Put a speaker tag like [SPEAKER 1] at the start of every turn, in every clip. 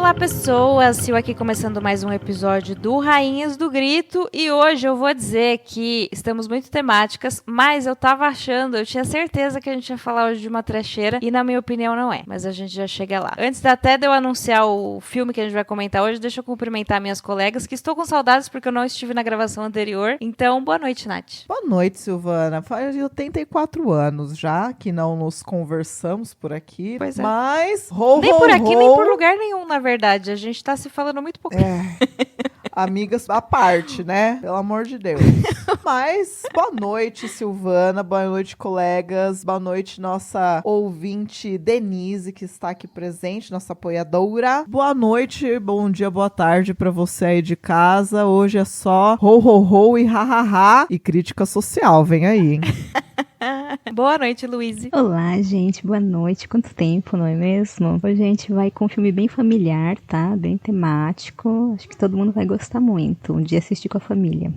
[SPEAKER 1] Olá pessoas, Sil aqui começando mais um episódio do Rainhas do Grito e hoje eu vou dizer que estamos muito temáticas, mas eu tinha certeza que a gente ia falar hoje de uma trecheira e na minha opinião não é, mas a gente já chega lá. Antes até de eu anunciar o filme que a gente vai comentar hoje, deixa eu cumprimentar minhas colegas que estou com saudades porque eu não estive na gravação anterior, então boa noite, Nath.
[SPEAKER 2] Boa noite, Silvana. Faz 84 anos já que não nos conversamos por aqui,
[SPEAKER 1] Pois é.
[SPEAKER 2] Mas
[SPEAKER 1] nem por aqui, nem por lugar nenhum, na verdade. A gente tá se falando muito pouco.
[SPEAKER 2] Amigas à parte, né? Pelo amor de Deus. Mas, boa noite, Silvana. Boa noite, colegas. Boa noite, nossa ouvinte Denise, que está aqui presente, nossa apoiadora. Boa noite, bom dia, boa tarde pra você aí de casa. Hoje é só ho, e ha, e crítica social. Vem aí, hein?
[SPEAKER 1] Boa noite, Luíse.
[SPEAKER 3] Olá, gente. Boa noite. Quanto tempo, não é mesmo? Hoje a gente vai com um filme bem familiar, tá? Bem temático. Acho que todo mundo vai gostar muito. Um dia assistir com a família.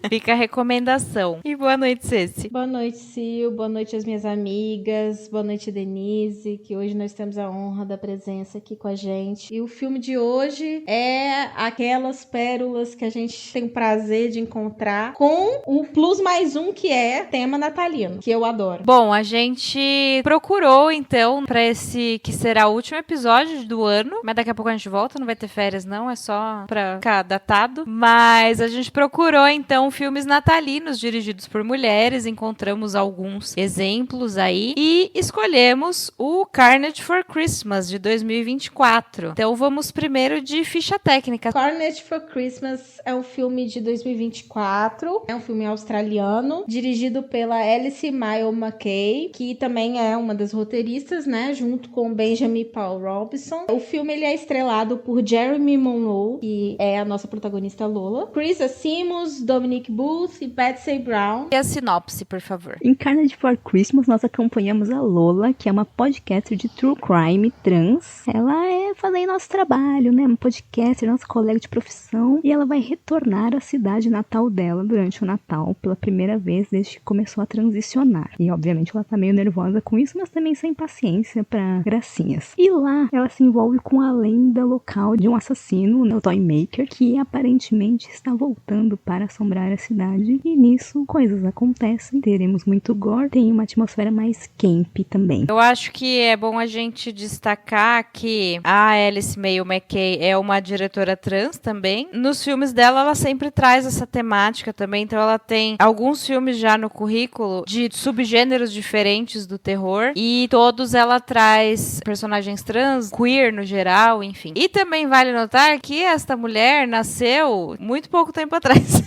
[SPEAKER 1] Fica a recomendação. E boa noite, Ceci.
[SPEAKER 4] Boa noite, Sil. Boa noite às minhas amigas. Boa noite, Denise, que hoje nós temos a honra da presença aqui com a gente. E o filme de hoje é aquelas pérolas que a gente tem o prazer de encontrar com um plus mais um que é tema natalino, que eu adoro.
[SPEAKER 1] Bom, a gente procurou, então, pra esse que será o último episódio do ano, mas daqui a pouco a gente volta, não vai ter férias não, é só pra ficar datado. Mas a gente procurou, então, filmes natalinos dirigidos por mulheres, encontramos alguns exemplos aí e escolhemos o Carnage for Christmas, de 2024. Então vamos primeiro de ficha técnica.
[SPEAKER 4] Carnage for Christmas é um filme de 2024, é um filme australiano, dirigido pela Alice Maio McKay, que também é uma das roteiristas, né, junto com Benjamin Paul Robinson. O filme ele é estrelado por Jeremy Monroe, que é a nossa protagonista Lola, Chris Simmons, Dominic Booth e Betsy Brown.
[SPEAKER 1] E a sinopse, por favor.
[SPEAKER 3] Em Carnage for Christmas, nós acompanhamos a Lola, que é uma podcaster de true crime trans. Ela é fazendo nosso trabalho, né, uma podcaster, nossa colega de profissão, e ela vai retornar à cidade natal dela durante o Natal, pela primeira vez desde que começou a transicionar. E, obviamente, ela tá meio nervosa com isso, mas também sem paciência pra gracinhas. E lá, ela se envolve com a lenda local de um assassino, né, o Toymaker, que aparentemente está voltando para assombrar a cidade. E nisso, coisas acontecem. Teremos muito gore, tem uma atmosfera mais camp também.
[SPEAKER 1] Eu acho que é bom a gente destacar que a Alice Maio McKay é uma diretora trans também. Nos filmes dela, ela sempre traz essa temática também. Então, ela tem alguns filmes já no currículo de subgêneros diferentes do terror. E todos ela traz personagens trans, queer no geral, enfim. E também vale notar que esta mulher nasceu muito pouco tempo atrás.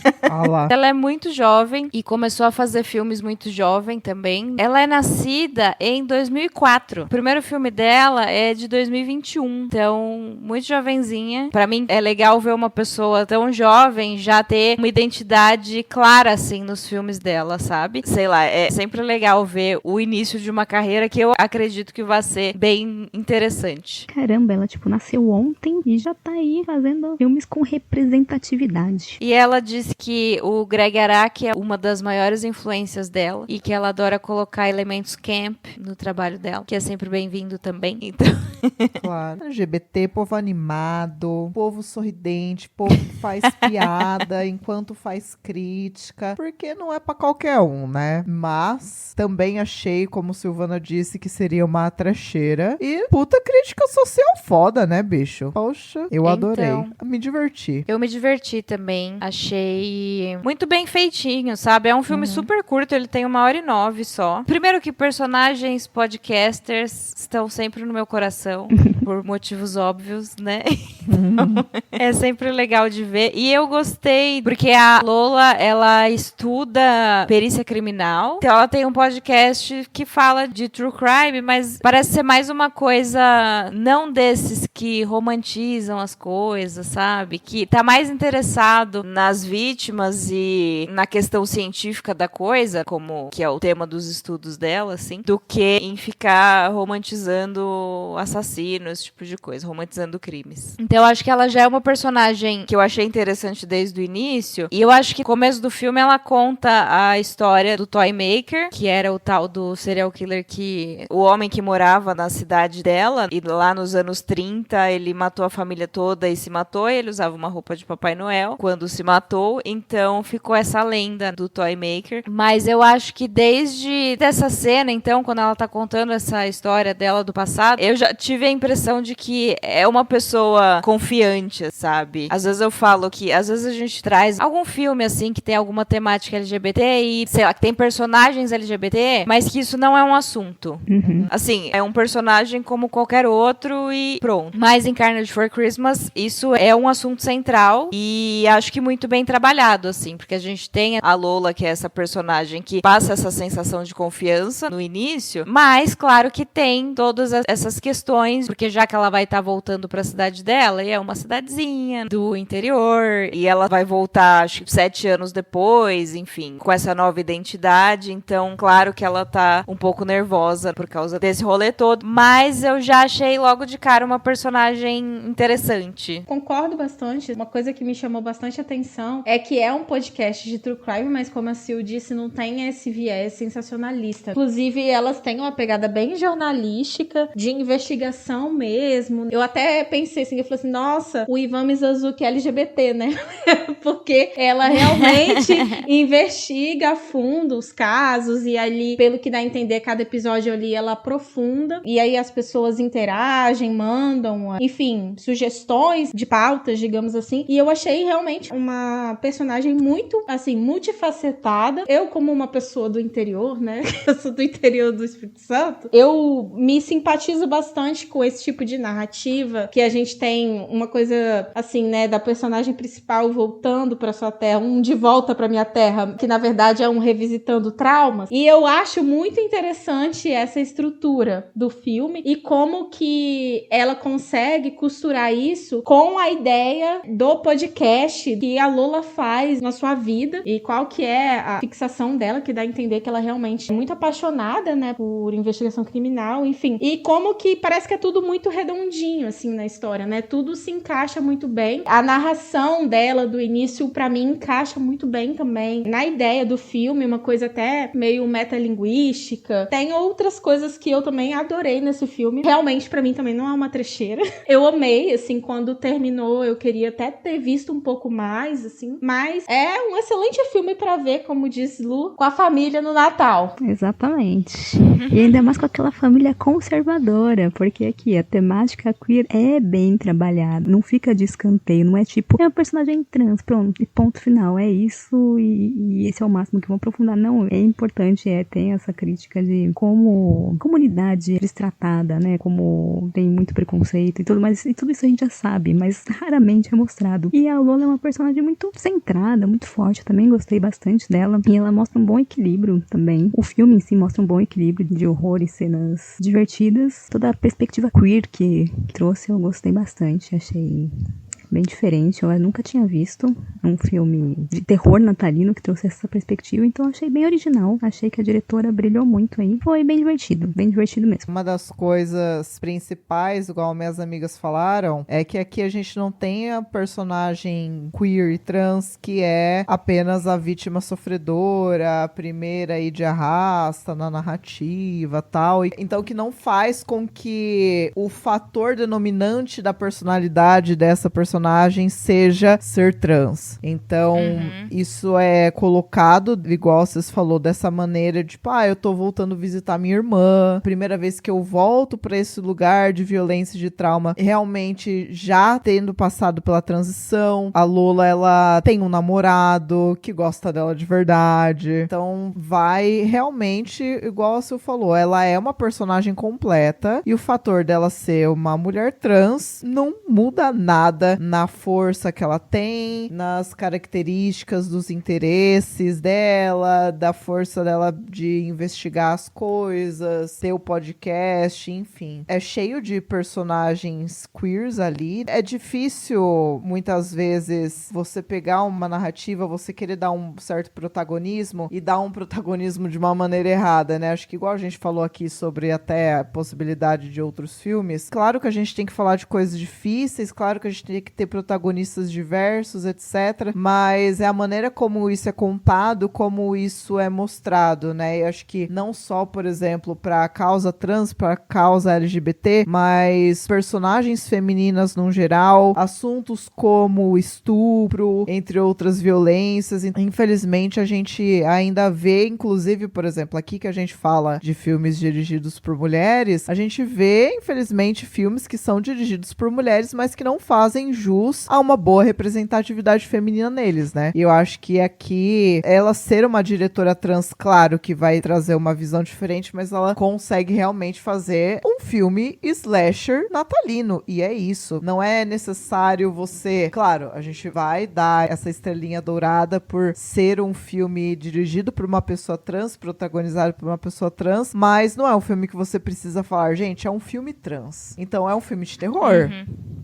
[SPEAKER 1] Ela é muito jovem e começou a fazer filmes muito jovem também. Ela é nascida em 2004. O primeiro filme dela é de 2021. Então, muito jovenzinha. Pra mim, é legal ver uma pessoa tão jovem já ter uma identidade clara, assim, nos filmes dela, sabe? Sei lá, é sempre legal ver o início de uma carreira que eu acredito que vai ser bem interessante.
[SPEAKER 3] Caramba, ela, nasceu ontem e já tá aí fazendo filmes com representatividade.
[SPEAKER 1] E ela disse que o Greg Araki é uma das maiores influências dela e que ela adora colocar elementos camp no trabalho dela, que é sempre bem-vindo também, então...
[SPEAKER 2] Claro. LGBT, povo animado, povo sorridente, povo que faz piada enquanto faz crítica, porque não é pra qualquer um, né? Mas também achei, como Silvana disse, que seria uma trecheira e puta crítica social foda, né, bicho? Poxa, eu adorei. Me diverti.
[SPEAKER 1] Eu me diverti também. Achei muito bem feitinho, sabe? É um filme super curto, ele tem 1h09 só. Primeiro que personagens podcasters estão sempre no meu coração, por motivos óbvios, né? É sempre legal de ver. E eu gostei, porque a Lola, ela estuda perícia criminal. Então ela tem um podcast que fala de true crime, mas parece ser mais uma coisa não desses que romantizam as coisas, sabe? Que tá mais interessado nas vítimas e na questão científica da coisa, como que é o tema dos estudos dela, assim, do que em ficar romantizando assassinos, esse tipo de coisa, romantizando crimes. Então eu acho que ela já é uma personagem que eu achei interessante desde o início, e eu acho que no começo do filme ela conta a história do Toymaker, que era o tal do serial killer o homem que morava na cidade dela, e lá nos anos 30 ele matou a família toda e se matou, e ele usava uma roupa de Papai Noel quando se matou, então ficou essa lenda do Toymaker. Mas eu acho que desde essa cena, então, quando ela tá contando essa história dela do passado, eu já tive a impressão de que é uma pessoa confiante, sabe? Às vezes eu falo que, às vezes a gente traz algum filme, assim, que tem alguma temática LGBT e, sei lá, que tem personagens LGBT, mas que isso não é um assunto. Assim, é um personagem como qualquer outro e pronto. Mas em Carnage for Christmas, isso é um assunto central e acho que muito bem trabalhado, assim, porque a gente tem a Lola, que é essa personagem que passa essa sensação de confiança no início, mas claro que tem todas essas questões, porque já que ela vai estar voltando para a cidade dela, e é uma cidadezinha do interior, e ela vai voltar, acho que 7 anos depois, enfim, com essa nova identidade, então claro que ela tá um pouco nervosa por causa desse rolê todo, mas eu já achei logo de cara uma personagem interessante.
[SPEAKER 4] Concordo bastante. Uma coisa que me chamou bastante atenção é que é um podcast de true crime, mas como a Sil disse, não tem esse viés sensacionalista. Inclusive, elas têm uma pegada bem jornalística, de investigação mesmo. Eu até pensei assim, eu falei assim, nossa, o Ivan Mizanzuki é LGBT, né? Porque ela realmente investiga a fundo os casos e ali, pelo que dá a entender, cada episódio ali ela aprofunda e aí as pessoas interagem, mandam, enfim, sugestões de pautas, digamos assim. E eu achei realmente uma personagem muito, assim, multifacetada. Eu, como uma pessoa do interior, né? Eu sou do interior do Espírito Santo. Eu me simpatizo bastante com esse tipo de narrativa, que a gente tem uma coisa, assim, né, da personagem principal voltando pra sua terra, um de volta pra minha terra, que na verdade é um revisitando traumas. E eu acho muito interessante essa estrutura do filme e como que ela consegue costurar isso com a ideia do podcast que a Lola faz na sua vida e qual que é a fixação dela, que dá a entender que ela realmente é muito apaixonada, né, por investigação criminal, enfim. E como que parece que é tudo muito redondinho, assim, na história, né? Tudo se encaixa muito bem. A narração dela do início, pra mim, encaixa muito bem também na ideia do filme, uma coisa até meio metalinguística. Tem outras coisas que eu também adorei nesse filme. Realmente, pra mim, também não é uma trecheira. Eu amei, assim, quando terminou, eu queria até ter visto um pouco mais, assim. Mas é um excelente filme pra ver, como diz Lu, com a família no Natal.
[SPEAKER 3] Exatamente. E ainda mais com aquela família conservadora, porque aqui a temática queer é bem trabalhada, não fica de escanteio, não é tipo, é um personagem trans, pronto, e ponto final, é isso e esse é o máximo que vão aprofundar. Não, é importante, tem essa crítica de como a comunidade é destratada, né, como tem muito preconceito e tudo, mas e tudo isso a gente já sabe, mas raramente é mostrado. E a Lola é uma personagem muito centrada, muito forte, eu também gostei bastante dela, e ela mostra um bom equilíbrio também. O filme em si mostra um bom equilíbrio de horror e cenas divertidas. Toda a perspectiva queer que trouxe eu gostei bastante, achei bem diferente, eu nunca tinha visto um filme de terror natalino que trouxe essa perspectiva, então achei bem original, achei que a diretora brilhou muito aí, foi bem divertido mesmo.
[SPEAKER 2] Uma das coisas principais, igual minhas amigas falaram, é que aqui a gente não tem a personagem queer e trans que é apenas a vítima sofredora, a primeira aí de arrasta na narrativa, tal, então que não faz com que o fator denominante da personalidade dessa personagem seja ser trans. Então, isso é colocado, igual vocês falou, dessa maneira de, tipo, eu tô voltando visitar minha irmã, primeira vez que eu volto pra esse lugar de violência e de trauma, realmente já tendo passado pela transição. A Lola, ela tem um namorado que gosta dela de verdade. Então, vai realmente, igual a Sil falou, ela é uma personagem completa e o fator dela ser uma mulher trans não muda nada na força que ela tem, nas características dos interesses dela, da força dela de investigar as coisas, ter o podcast, enfim. É cheio de personagens queers ali. É difícil, muitas vezes, você pegar uma narrativa, você querer dar um certo protagonismo e dar um protagonismo de uma maneira errada, né? Acho que igual a gente falou aqui sobre até a possibilidade de outros filmes, claro que a gente tem que falar de coisas difíceis, claro que a gente tem que ter protagonistas diversos, etc. Mas é a maneira como isso é contado, como isso é mostrado, né? Eu acho que não só, por exemplo, pra causa trans, pra causa LGBT, mas personagens femininas no geral, assuntos como estupro, entre outras violências. Infelizmente, a gente ainda vê, inclusive, por exemplo, aqui que a gente fala de filmes dirigidos por mulheres, a gente vê, infelizmente, filmes que são dirigidos por mulheres, mas que não fazem jus a uma boa representatividade feminina neles, né? E eu acho que aqui, ela ser uma diretora trans, claro que vai trazer uma visão diferente, mas ela consegue realmente fazer um filme slasher natalino, e é isso. Não é necessário você... Claro, a gente vai dar essa estrelinha dourada por ser um filme dirigido por uma pessoa trans, protagonizado por uma pessoa trans, mas não é um filme que você precisa falar, gente, é um filme trans. Então é um filme de terror.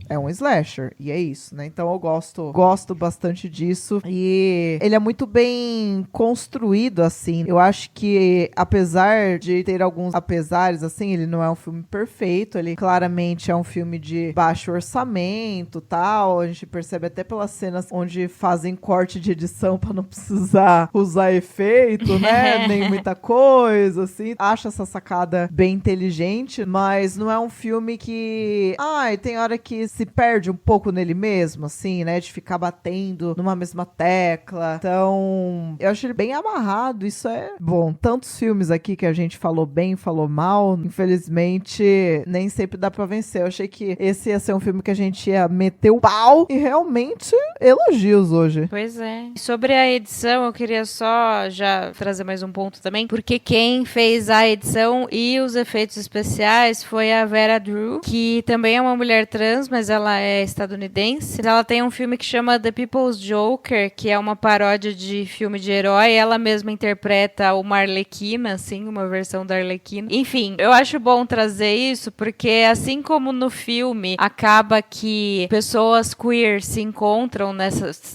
[SPEAKER 2] É um slasher, e é isso, né? Então eu gosto bastante disso, e ele é muito bem construído, assim. Eu acho que, apesar de ter alguns apesares, assim, ele não é um filme perfeito, ele claramente é um filme de baixo orçamento, tal. A gente percebe até pelas cenas onde fazem corte de edição pra não precisar usar efeito, né? Nem muita coisa, assim. Acho essa sacada bem inteligente, mas não é um filme que... tem hora que se perde um pouco nele mesmo, assim, né? De ficar batendo numa mesma tecla. Então, eu acho ele bem amarrado. Isso é bom. Tantos filmes aqui que a gente falou bem, falou mal, infelizmente, nem sempre dá pra vencer. Eu achei que esse ia ser um filme que a gente ia meter o pau, e realmente elogios hoje.
[SPEAKER 1] Pois é. Sobre a edição, eu queria só já trazer mais um ponto também, porque quem fez a edição e os efeitos especiais foi a Vera Drew, que também é uma mulher trans, mas ela é estadunidense. Ela tem um filme que chama The People's Joker, que é uma paródia de filme de herói. Ela mesma interpreta uma Arlequina, assim, uma versão da Arlequina. Enfim, eu acho bom trazer isso, porque assim como no filme acaba que pessoas queer se encontram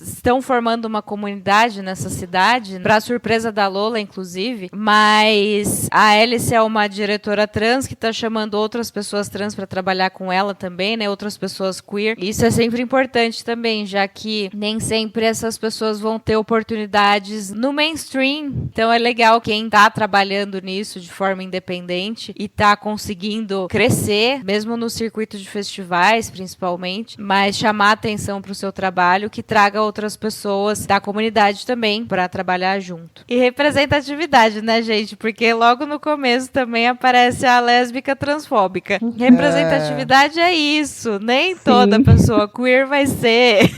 [SPEAKER 1] estão formando uma comunidade nessa cidade, pra surpresa da Lola, inclusive, mas a Alice é uma diretora trans que tá chamando outras pessoas trans pra trabalhar com ela também, né, outras pessoas queer. Isso é sempre importante também, já que nem sempre essas pessoas vão ter oportunidades no mainstream. Então é legal quem tá trabalhando nisso de forma independente e tá conseguindo crescer, mesmo no circuito de festivais, principalmente, mas chamar atenção pro seu trabalho, que traga outras pessoas da comunidade também pra trabalhar junto. E representatividade, né, gente? Porque logo no começo também aparece a lésbica transfóbica. Representatividade é isso. Nem toda pessoa queer vai ser.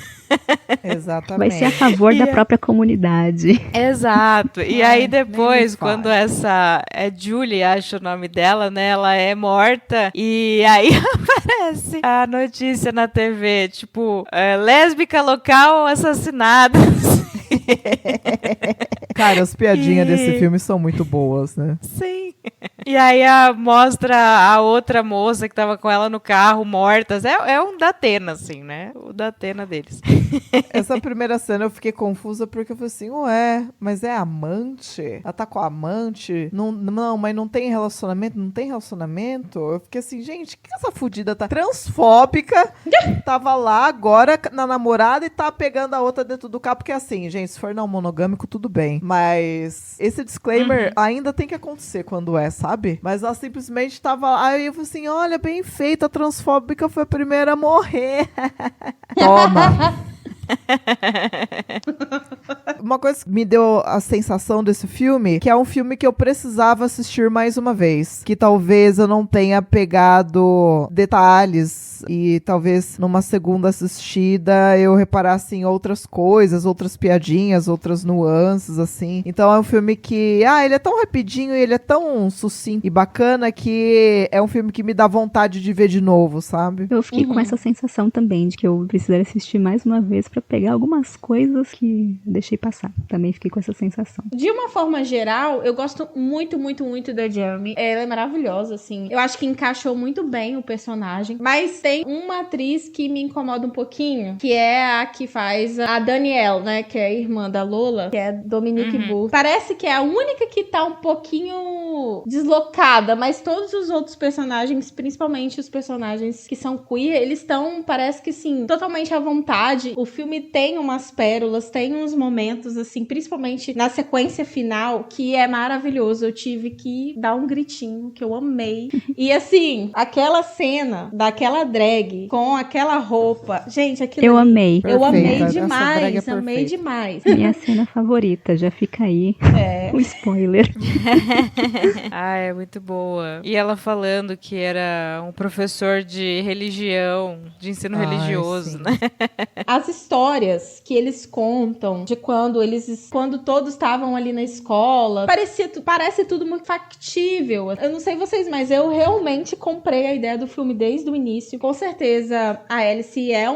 [SPEAKER 2] Exatamente.
[SPEAKER 3] Vai ser a favor da própria comunidade.
[SPEAKER 1] Exato. E aí depois, quando essa é Julie, acho o nome dela, né? Ela é morta e aí aparece a notícia na TV, tipo, lésbica local assassinada.
[SPEAKER 2] Cara, as piadinhas desse filme são muito boas, né?
[SPEAKER 1] Sim. E aí mostra a outra moça que tava com ela no carro, mortas. É um Datena, assim, né? O Datena deles.
[SPEAKER 2] Essa primeira cena eu fiquei confusa porque eu falei assim, ué, mas é amante? Ela tá com a amante? Não, mas não tem relacionamento? Não tem relacionamento? Eu fiquei assim, gente, que essa fudida tá transfóbica? Tava lá agora na namorada e tá pegando a outra dentro do carro. Porque assim, gente, se for não monogâmico, tudo bem. Mas esse disclaimer ainda tem que acontecer quando sabe? Mas ela simplesmente tava lá. Aí eu falei assim, olha, bem feita, a transfóbica foi a primeira a morrer. Toma. Uma coisa que me deu a sensação desse filme, que é um filme que eu precisava assistir mais uma vez, que talvez eu não tenha pegado detalhes vezes, e talvez numa segunda assistida eu reparasse em outras coisas, outras piadinhas, outras nuances, assim. Então é um filme que, ele é tão rapidinho e ele é tão sucinto e bacana que é um filme que me dá vontade de ver de novo, sabe?
[SPEAKER 3] Eu fiquei com essa sensação também de que eu precisaria assistir mais uma vez pra pegar algumas coisas que deixei passar. Também fiquei com essa sensação.
[SPEAKER 4] De uma forma geral, eu gosto muito, muito, muito da Jeremy. Ela é maravilhosa, assim. Eu acho que encaixou muito bem o personagem. Mas tem uma atriz que me incomoda um pouquinho, que é a que faz a Danielle, né? Que é a irmã da Lola, que é Dominique Booth. Parece que é a única que tá um pouquinho deslocada, mas todos os outros personagens, principalmente os personagens que são queer, eles estão, parece que sim, totalmente à vontade. O filme tem umas pérolas, tem uns momentos, assim, principalmente na sequência final, que é maravilhoso. Eu tive que dar um gritinho, que eu amei. E assim, aquela cena daquela drag com aquela roupa, gente, aquilo
[SPEAKER 3] Eu amei.
[SPEAKER 4] Eu amei
[SPEAKER 2] Perfeita. Essa drag
[SPEAKER 4] demais,
[SPEAKER 2] é
[SPEAKER 4] amei
[SPEAKER 2] perfeita.
[SPEAKER 4] demais.
[SPEAKER 3] Minha cena favorita, já fica aí.
[SPEAKER 4] É.
[SPEAKER 3] Um spoiler.
[SPEAKER 1] É muito boa. E ela falando que era um professor de religião, de ensino religioso,
[SPEAKER 2] sim.
[SPEAKER 1] né?
[SPEAKER 4] As histórias que eles contam de quando todos estavam ali na escola, parece tudo muito factível. Eu não sei vocês, mas eu realmente comprei a ideia do filme desde o início. Com certeza a Alice é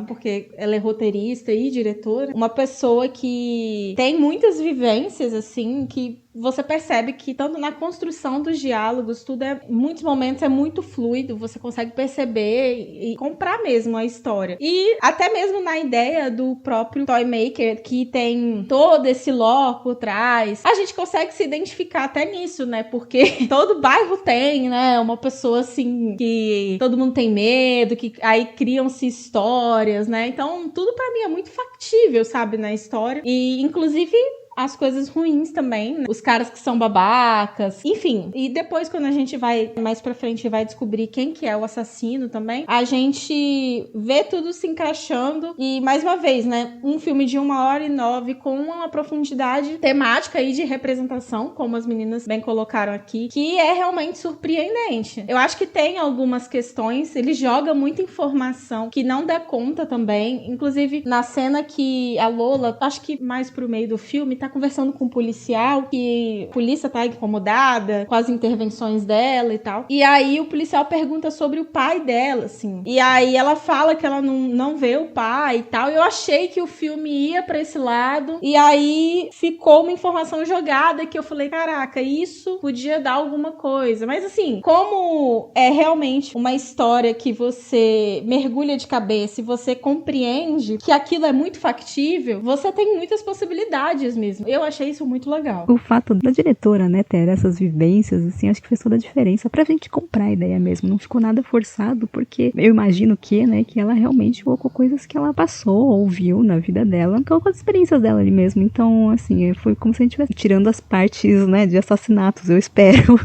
[SPEAKER 4] porque ela é roteirista e diretora, uma pessoa que tem muitas vivências, assim, que você percebe que tanto na construção dos diálogos, em muitos momentos é muito fluido, você consegue perceber e comprar mesmo a história. E até mesmo na ideia do próprio Toymaker, que tem todo esse lore por trás, a gente consegue se identificar até nisso, né? Porque todo bairro tem, né? Uma pessoa assim, que todo mundo tem medo, que aí criam-se histórias, né? Então tudo pra mim é muito factível, sabe? Na história. E inclusive as coisas ruins também, né? Os caras que são babacas, enfim. E depois, quando a gente vai mais pra frente, vai descobrir quem que é o assassino também, a gente vê tudo se encaixando. E, mais uma vez, né, um filme de 1h09 com uma profundidade temática e de representação, como as meninas bem colocaram aqui, que é realmente surpreendente. Eu acho que tem algumas questões, ele joga muita informação que não dá conta também. Inclusive, na cena que a Lola, acho que mais pro meio do filme, tá conversando com um policial, que a polícia tá incomodada com as intervenções dela e tal. E aí o policial pergunta sobre o pai dela, assim. E aí ela fala que ela não vê o pai e tal. Eu achei que o filme ia pra esse lado. E aí ficou uma informação jogada que eu falei, caraca, isso podia dar alguma coisa. Mas assim, como é realmente uma história que você mergulha de cabeça e você compreende que aquilo é muito factível, você tem muitas possibilidades mesmo. Eu achei isso muito legal.
[SPEAKER 3] O fato da diretora, né, ter essas vivências, assim, acho que fez toda a diferença pra gente comprar a ideia mesmo. Não ficou nada forçado, porque eu imagino que ela realmente colocou coisas que ela passou, ouviu na vida dela, colocou as experiências dela ali mesmo. Então, assim, foi como se a gente estivesse tirando as partes, né, de assassinatos, eu espero.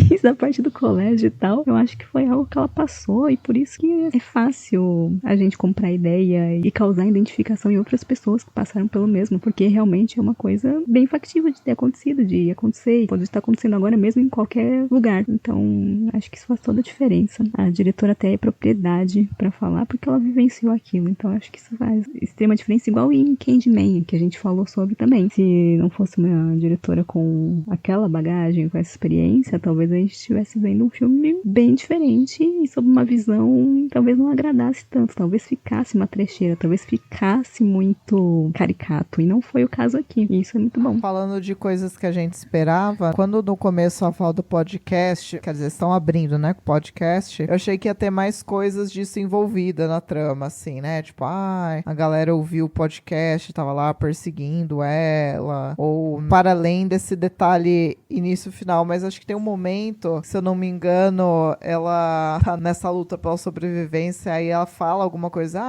[SPEAKER 3] Mas a parte do colégio e tal, eu acho que foi algo que ela passou, e por isso que é fácil a gente comprar a ideia e causar identificação em outras pessoas que passaram pelo mesmo, porque realmente é uma coisa bem factível de ter acontecido, de acontecer, e pode estar acontecendo agora mesmo em qualquer lugar. Então, acho que isso faz toda a diferença. A diretora até é propriedade pra falar, porque ela vivenciou aquilo. Então, acho que isso faz extrema diferença, igual em Candyman, que a gente falou sobre também. Se não fosse uma diretora com aquela bagagem, com essa experiência, talvez a gente estivesse vendo um filme bem diferente e sob uma visão talvez não agradasse tanto, talvez ficasse uma trecheira, talvez ficasse muito caricato, e não foi o caso aqui. E isso é muito bom.
[SPEAKER 2] Falando de coisas que a gente esperava, quando no começo a fala do podcast, quer dizer, estão abrindo, né, com o podcast, eu achei que ia ter mais coisas disso envolvida na trama, assim, né, tipo, a galera ouviu o podcast, tava lá perseguindo ela, ou para além desse detalhe início-final, mas acho que tem um momento, se eu não me engano, ela tá nessa luta pela sobrevivência, aí ela fala alguma coisa,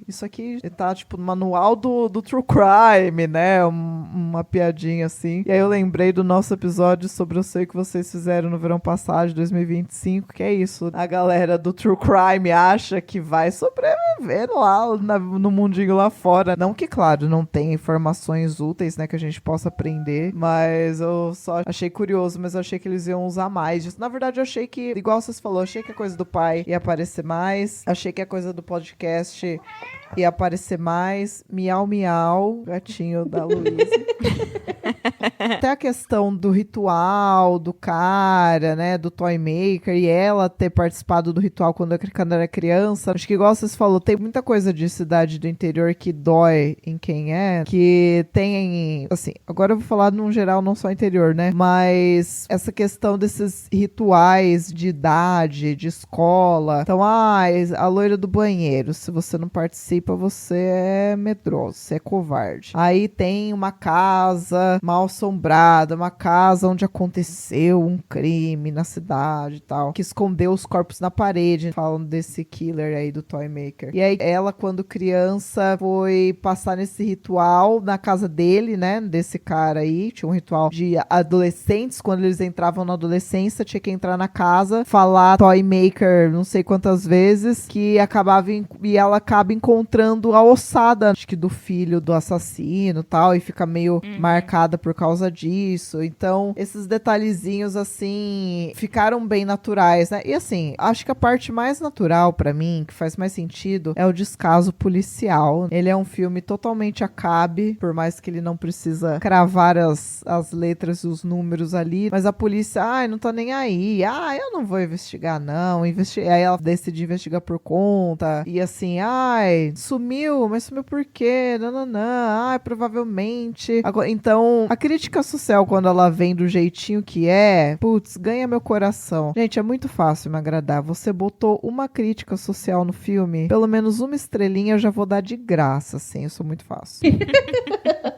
[SPEAKER 2] isso aqui tá, tipo, no manual do True Crime, né, uma piadinha assim. E aí eu lembrei do nosso episódio sobre Eu Sei O Que Vocês Fizeram no Verão Passado de 2025, que é isso. A galera do True Crime acha que vai sobreviver lá no mundinho lá fora. Não que, claro, não tem informações úteis, né, que a gente possa aprender, mas eu só achei curioso, mas eu achei que eles iam usar mais disso. Na verdade, eu achei que, igual vocês falou, achei que a coisa do pai ia aparecer mais, achei que a coisa do podcast ia aparecer mais. Miau, miau, gatinho da Luísa. Até a questão do ritual, do cara, né, do Toy Maker, e ela ter participado do ritual quando era criança. Acho que, igual vocês falou, tem muita coisa de cidade do interior que dói em quem é, que tem, assim, agora eu vou falar num geral, não só interior, né, mas essa questão desses rituais de idade, de escola. Então, a loira do banheiro, se você não participa, você é medroso, você é covarde. Aí tem uma casa mal assombrada, uma casa onde aconteceu um crime na cidade e tal, que escondeu os corpos na parede, falando desse killer aí do Toy Maker. E aí ela, quando criança, foi passar nesse ritual na casa dele, né, desse cara aí, tinha um ritual de adolescentes, quando eles entravam na adolescência, tinha que entrar na casa, falar Toy Maker não sei quantas vezes, que acabava e ela acaba encontrando a ossada, acho que do filho do assassino e tal, e fica meio marcada por causa disso. Então, esses detalhezinhos, assim, ficaram bem naturais, né? E, assim, acho que a parte mais natural pra mim, que faz mais sentido, é o descaso policial. Ele é um filme totalmente acabe, por mais que ele não precisa cravar as letras e os números ali, mas a polícia, não tá nem aí. Eu não vou investigar, não. Aí ela decide investigar por conta. E, assim, sumiu, mas sumiu por quê? Não. Provavelmente. Agora, então, a crítica social, quando ela vem do jeitinho que é, putz, ganha meu coração. Gente, é muito fácil me agradar. Você botou uma crítica social no filme, pelo menos uma estrelinha eu já vou dar de graça, assim, eu sou muito fácil.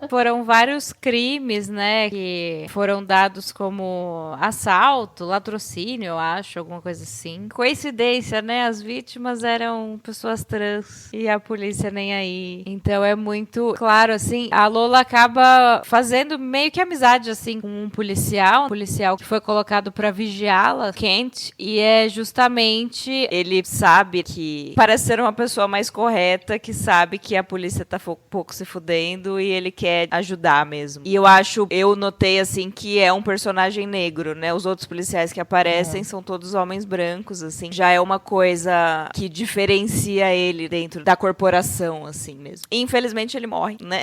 [SPEAKER 1] Foram vários crimes, né, que foram dados como assalto, latrocínio, eu acho, alguma coisa assim. Coincidência, né, as vítimas eram pessoas trans e a polícia nem aí. Então é muito claro, assim, a Lola acaba fazendo meio que amizade, assim, com um policial que foi colocado pra vigiá-la, Kent, e é justamente, ele sabe que parece ser uma pessoa mais correta, que sabe que a polícia tá pouco se fudendo e ele quer ajudar mesmo. E eu notei, assim, que é um personagem negro, né? Os outros policiais que aparecem são todos homens brancos, assim. Já é uma coisa que diferencia ele dentro da corporação, assim mesmo. E, infelizmente, ele morre, né?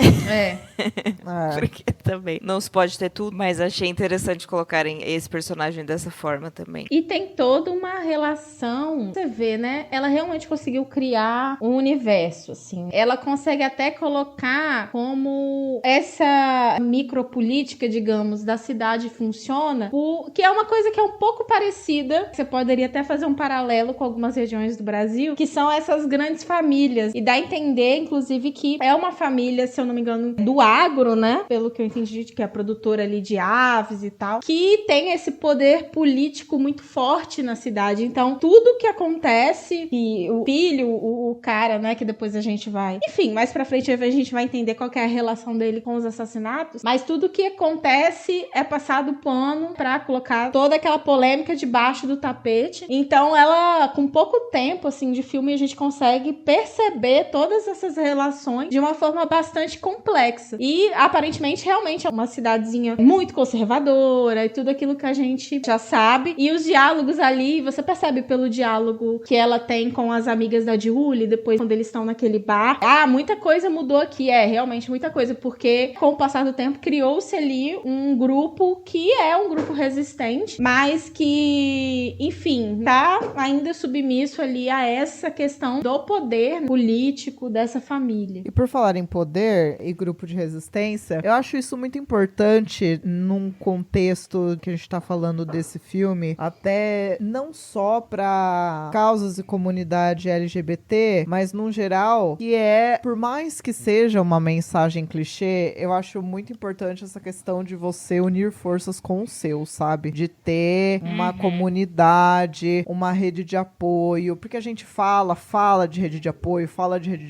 [SPEAKER 1] Porque também não se pode ter tudo, mas achei interessante colocarem esse personagem dessa forma também.
[SPEAKER 4] E tem toda uma relação, você vê, né? Ela realmente conseguiu criar um universo, assim. Ela consegue até colocar como essa micropolítica, digamos, da cidade funciona, que é uma coisa que é um pouco parecida. Você poderia até fazer um paralelo com algumas regiões do Brasil, que são essas grandes famílias. E dá a entender, inclusive, que é uma família, se eu não me engano, do agro, né? Pelo que eu entendi, que é a produtora ali de aves e tal, que tem esse poder político muito forte na cidade. Então, tudo que acontece, e o filho, o cara, né, que depois a gente vai... Enfim, mais pra frente a gente vai entender qual que é a relação dele com os assassinatos, mas tudo que acontece é passado pano pra colocar toda aquela polêmica debaixo do tapete. Então, ela, com pouco tempo, assim, de filme, a gente consegue perceber todas essas relações de uma forma bastante complexa. E, aparentemente, realmente é uma cidadezinha muito conservadora e tudo aquilo que a gente já sabe. E os diálogos ali, você percebe pelo diálogo que ela tem com as amigas da Julie, depois quando eles estão naquele bar. Muita coisa mudou aqui, realmente muita coisa, porque com o passar do tempo criou-se ali um grupo que é um grupo resistente, mas que, enfim, tá ainda submisso ali a essa questão do poder político dessa família.
[SPEAKER 2] E por falar em poder e grupo de resistência, eu acho isso muito muito importante num contexto que a gente tá falando desse filme, até não só pra causas e comunidade LGBT, mas num geral, que é, por mais que seja uma mensagem clichê, eu acho muito importante essa questão de você unir forças com o seu, sabe? De ter uma comunidade, uma rede de apoio, porque a gente fala de rede de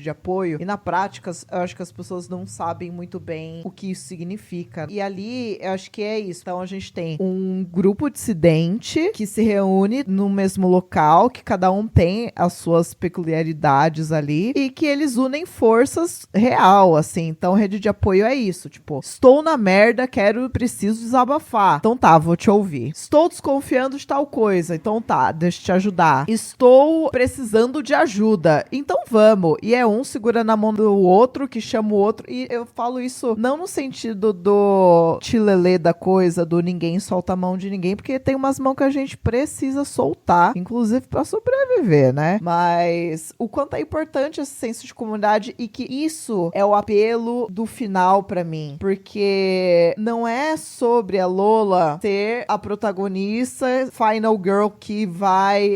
[SPEAKER 2] apoio, e na prática, eu acho que as pessoas não sabem muito bem o que isso significa. E ali, eu acho que é isso. Então, a gente tem um grupo dissidente que se reúne no mesmo local, que cada um tem as suas peculiaridades ali, e que eles unem forças real, assim. Então, rede de apoio é isso, tipo, estou na merda, preciso desabafar. Então tá, vou te ouvir. Estou desconfiando de tal coisa, então tá, deixa eu te ajudar. Estou precisando de ajuda, então vamos. E é um segura na mão do outro, que chama o outro, e eu falo isso não no sentido do tilelê da coisa, do ninguém solta a mão de ninguém, porque tem umas mãos que a gente precisa soltar, inclusive pra sobreviver, né? Mas o quanto é importante esse senso de comunidade, e que isso é o apelo do final pra mim, porque não é sobre a Lola ser a protagonista final girl que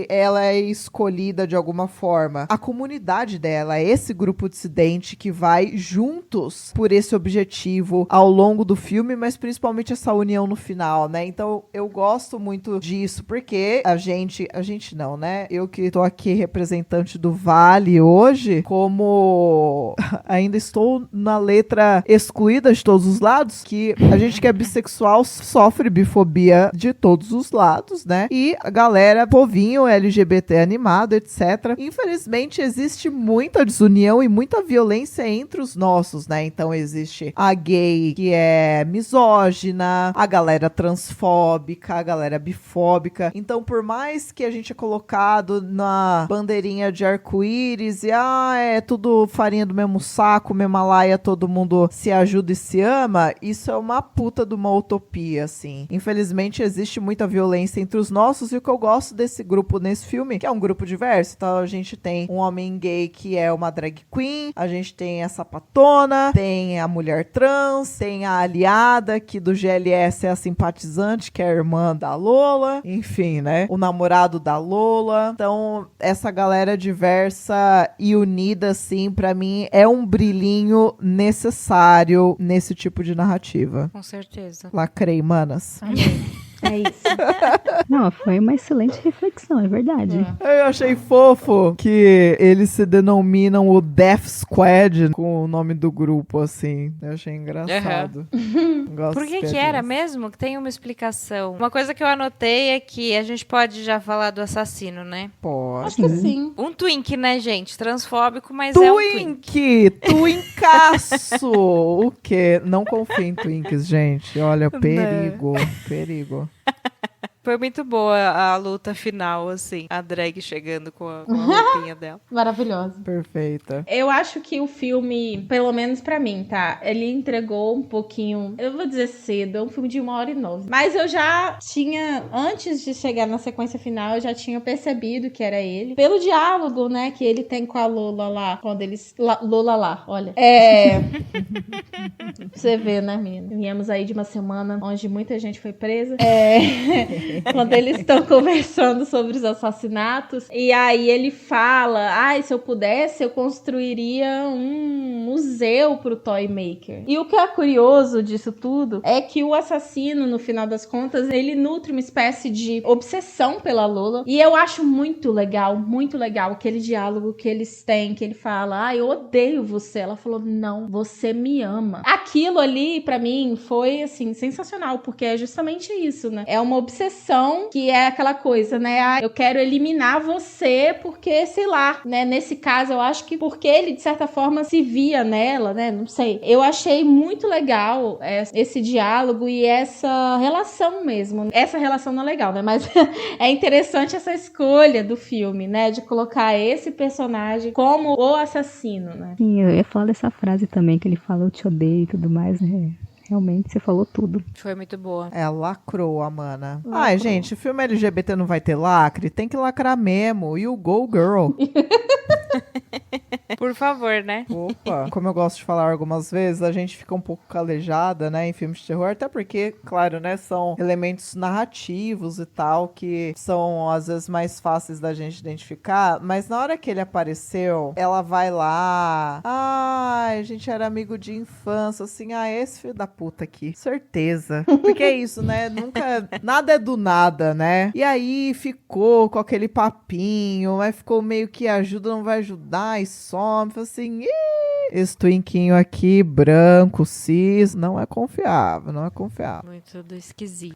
[SPEAKER 2] ela é escolhida de alguma forma. A comunidade dela é esse grupo dissidente que vai juntos por esse objetivo ao longo do filme, mas principalmente essa união no final, né? Então eu gosto muito disso, porque a gente não, né? Eu que tô aqui representante do Vale hoje, como ainda estou na letra excluída de todos os lados, que a gente que é bissexual sofre bifobia de todos os lados, né? E a galera, povinho, LGBT animado, etc. Infelizmente, existe muita desunião e muita violência entre os nossos, né? Então, existe a gay que é misógina, a galera transfóbica, a galera bifóbica. Então, por mais que a gente é colocado na bandeirinha de arco-íris e, é tudo farinha do mesmo saco, mesma laia, todo mundo se ajuda e se ama, isso é uma puta de uma utopia, assim. Infelizmente, existe muita violência entre os nossos, e o que eu gosto desse grupo nesse filme, que é um grupo diverso. Então, a gente tem um homem gay que é uma drag queen, a gente tem a sapatona, tem a mulher trans, tem a aliada, que do GLS é a simpatizante, que é a irmã da Lola, enfim, né? O namorado da Lola. Então, essa galera diversa e unida, assim, pra mim, é um brilhinho necessário nesse tipo de narrativa.
[SPEAKER 1] Com certeza.
[SPEAKER 2] Lacrei, manas.
[SPEAKER 4] É isso.
[SPEAKER 3] Não, foi uma excelente reflexão, é verdade.
[SPEAKER 2] Eu achei fofo que eles se denominam o Death Squad com o nome do grupo, assim. Eu achei engraçado. Gosto
[SPEAKER 1] Por que
[SPEAKER 2] de
[SPEAKER 1] que era mesmo? Que tem uma explicação. Uma coisa que eu anotei é que a gente pode já falar do assassino, né?
[SPEAKER 2] Pode.
[SPEAKER 4] Acho que sim.
[SPEAKER 1] Um twink, né, gente? Transfóbico, mas é um twink.
[SPEAKER 2] Twinkaço! O quê? Não confio em twinks, gente. Olha, perigo. Perigo.
[SPEAKER 1] Foi muito boa a luta final, assim. A drag chegando com a roupinha dela.
[SPEAKER 4] Maravilhosa.
[SPEAKER 2] Perfeita.
[SPEAKER 4] Eu acho que o filme, pelo menos pra mim, tá? Ele entregou um pouquinho, eu vou dizer cedo, é um filme de 1h09. Mas eu já tinha, antes de chegar na sequência final, eu já tinha percebido que era ele. Pelo diálogo, né, que ele tem com a Lola lá, quando eles... Lola lá, olha. Você vê, né, menina? Viemos aí de uma semana onde muita gente foi presa. Quando eles estão conversando sobre os assassinatos, e aí ele fala, se eu pudesse, eu construiria um museu pro Toy Maker. E o que é curioso disso tudo é que o assassino, no final das contas, ele nutre uma espécie de obsessão pela Lola, e eu acho muito legal aquele diálogo que eles têm, que ele fala, eu odeio você. Ela falou, não, você me ama. Aquilo ali, pra mim, foi, assim, sensacional, porque é justamente isso, né? É uma obsessão que é aquela coisa, né? Eu quero eliminar você porque, sei lá, né? Nesse caso, eu acho que porque ele, de certa forma, se via nela, né? Não sei. Eu achei muito legal esse diálogo e essa relação mesmo. Essa relação não é legal, né? Mas é interessante essa escolha do filme, né? De colocar esse personagem como o assassino, né?
[SPEAKER 3] Sim, eu ia falar dessa frase também, que ele fala, eu te odeio e tudo mais, né? Realmente, você falou tudo.
[SPEAKER 1] Foi muito boa.
[SPEAKER 2] Lacrou a mana. Ai, gente, filme LGBT não vai ter lacre? Tem que lacrar mesmo. You go, girl.
[SPEAKER 1] Por favor, né?
[SPEAKER 2] Opa, como eu gosto de falar algumas vezes, a gente fica um pouco calejada, né, em filmes de terror, até porque, claro, né, são elementos narrativos e tal, que são, às vezes, mais fáceis da gente identificar, mas na hora que ele apareceu, ela vai lá, a gente era amigo de infância, assim, esse filho da puta aqui, certeza, porque é isso, né, nada é do nada, né, e aí ficou com aquele papinho, mas ficou meio que ajuda, não vai ajudar, e some, assim, esse twinquinho aqui, branco, cis, não é confiável, não é confiável.
[SPEAKER 1] Muito do esquisito.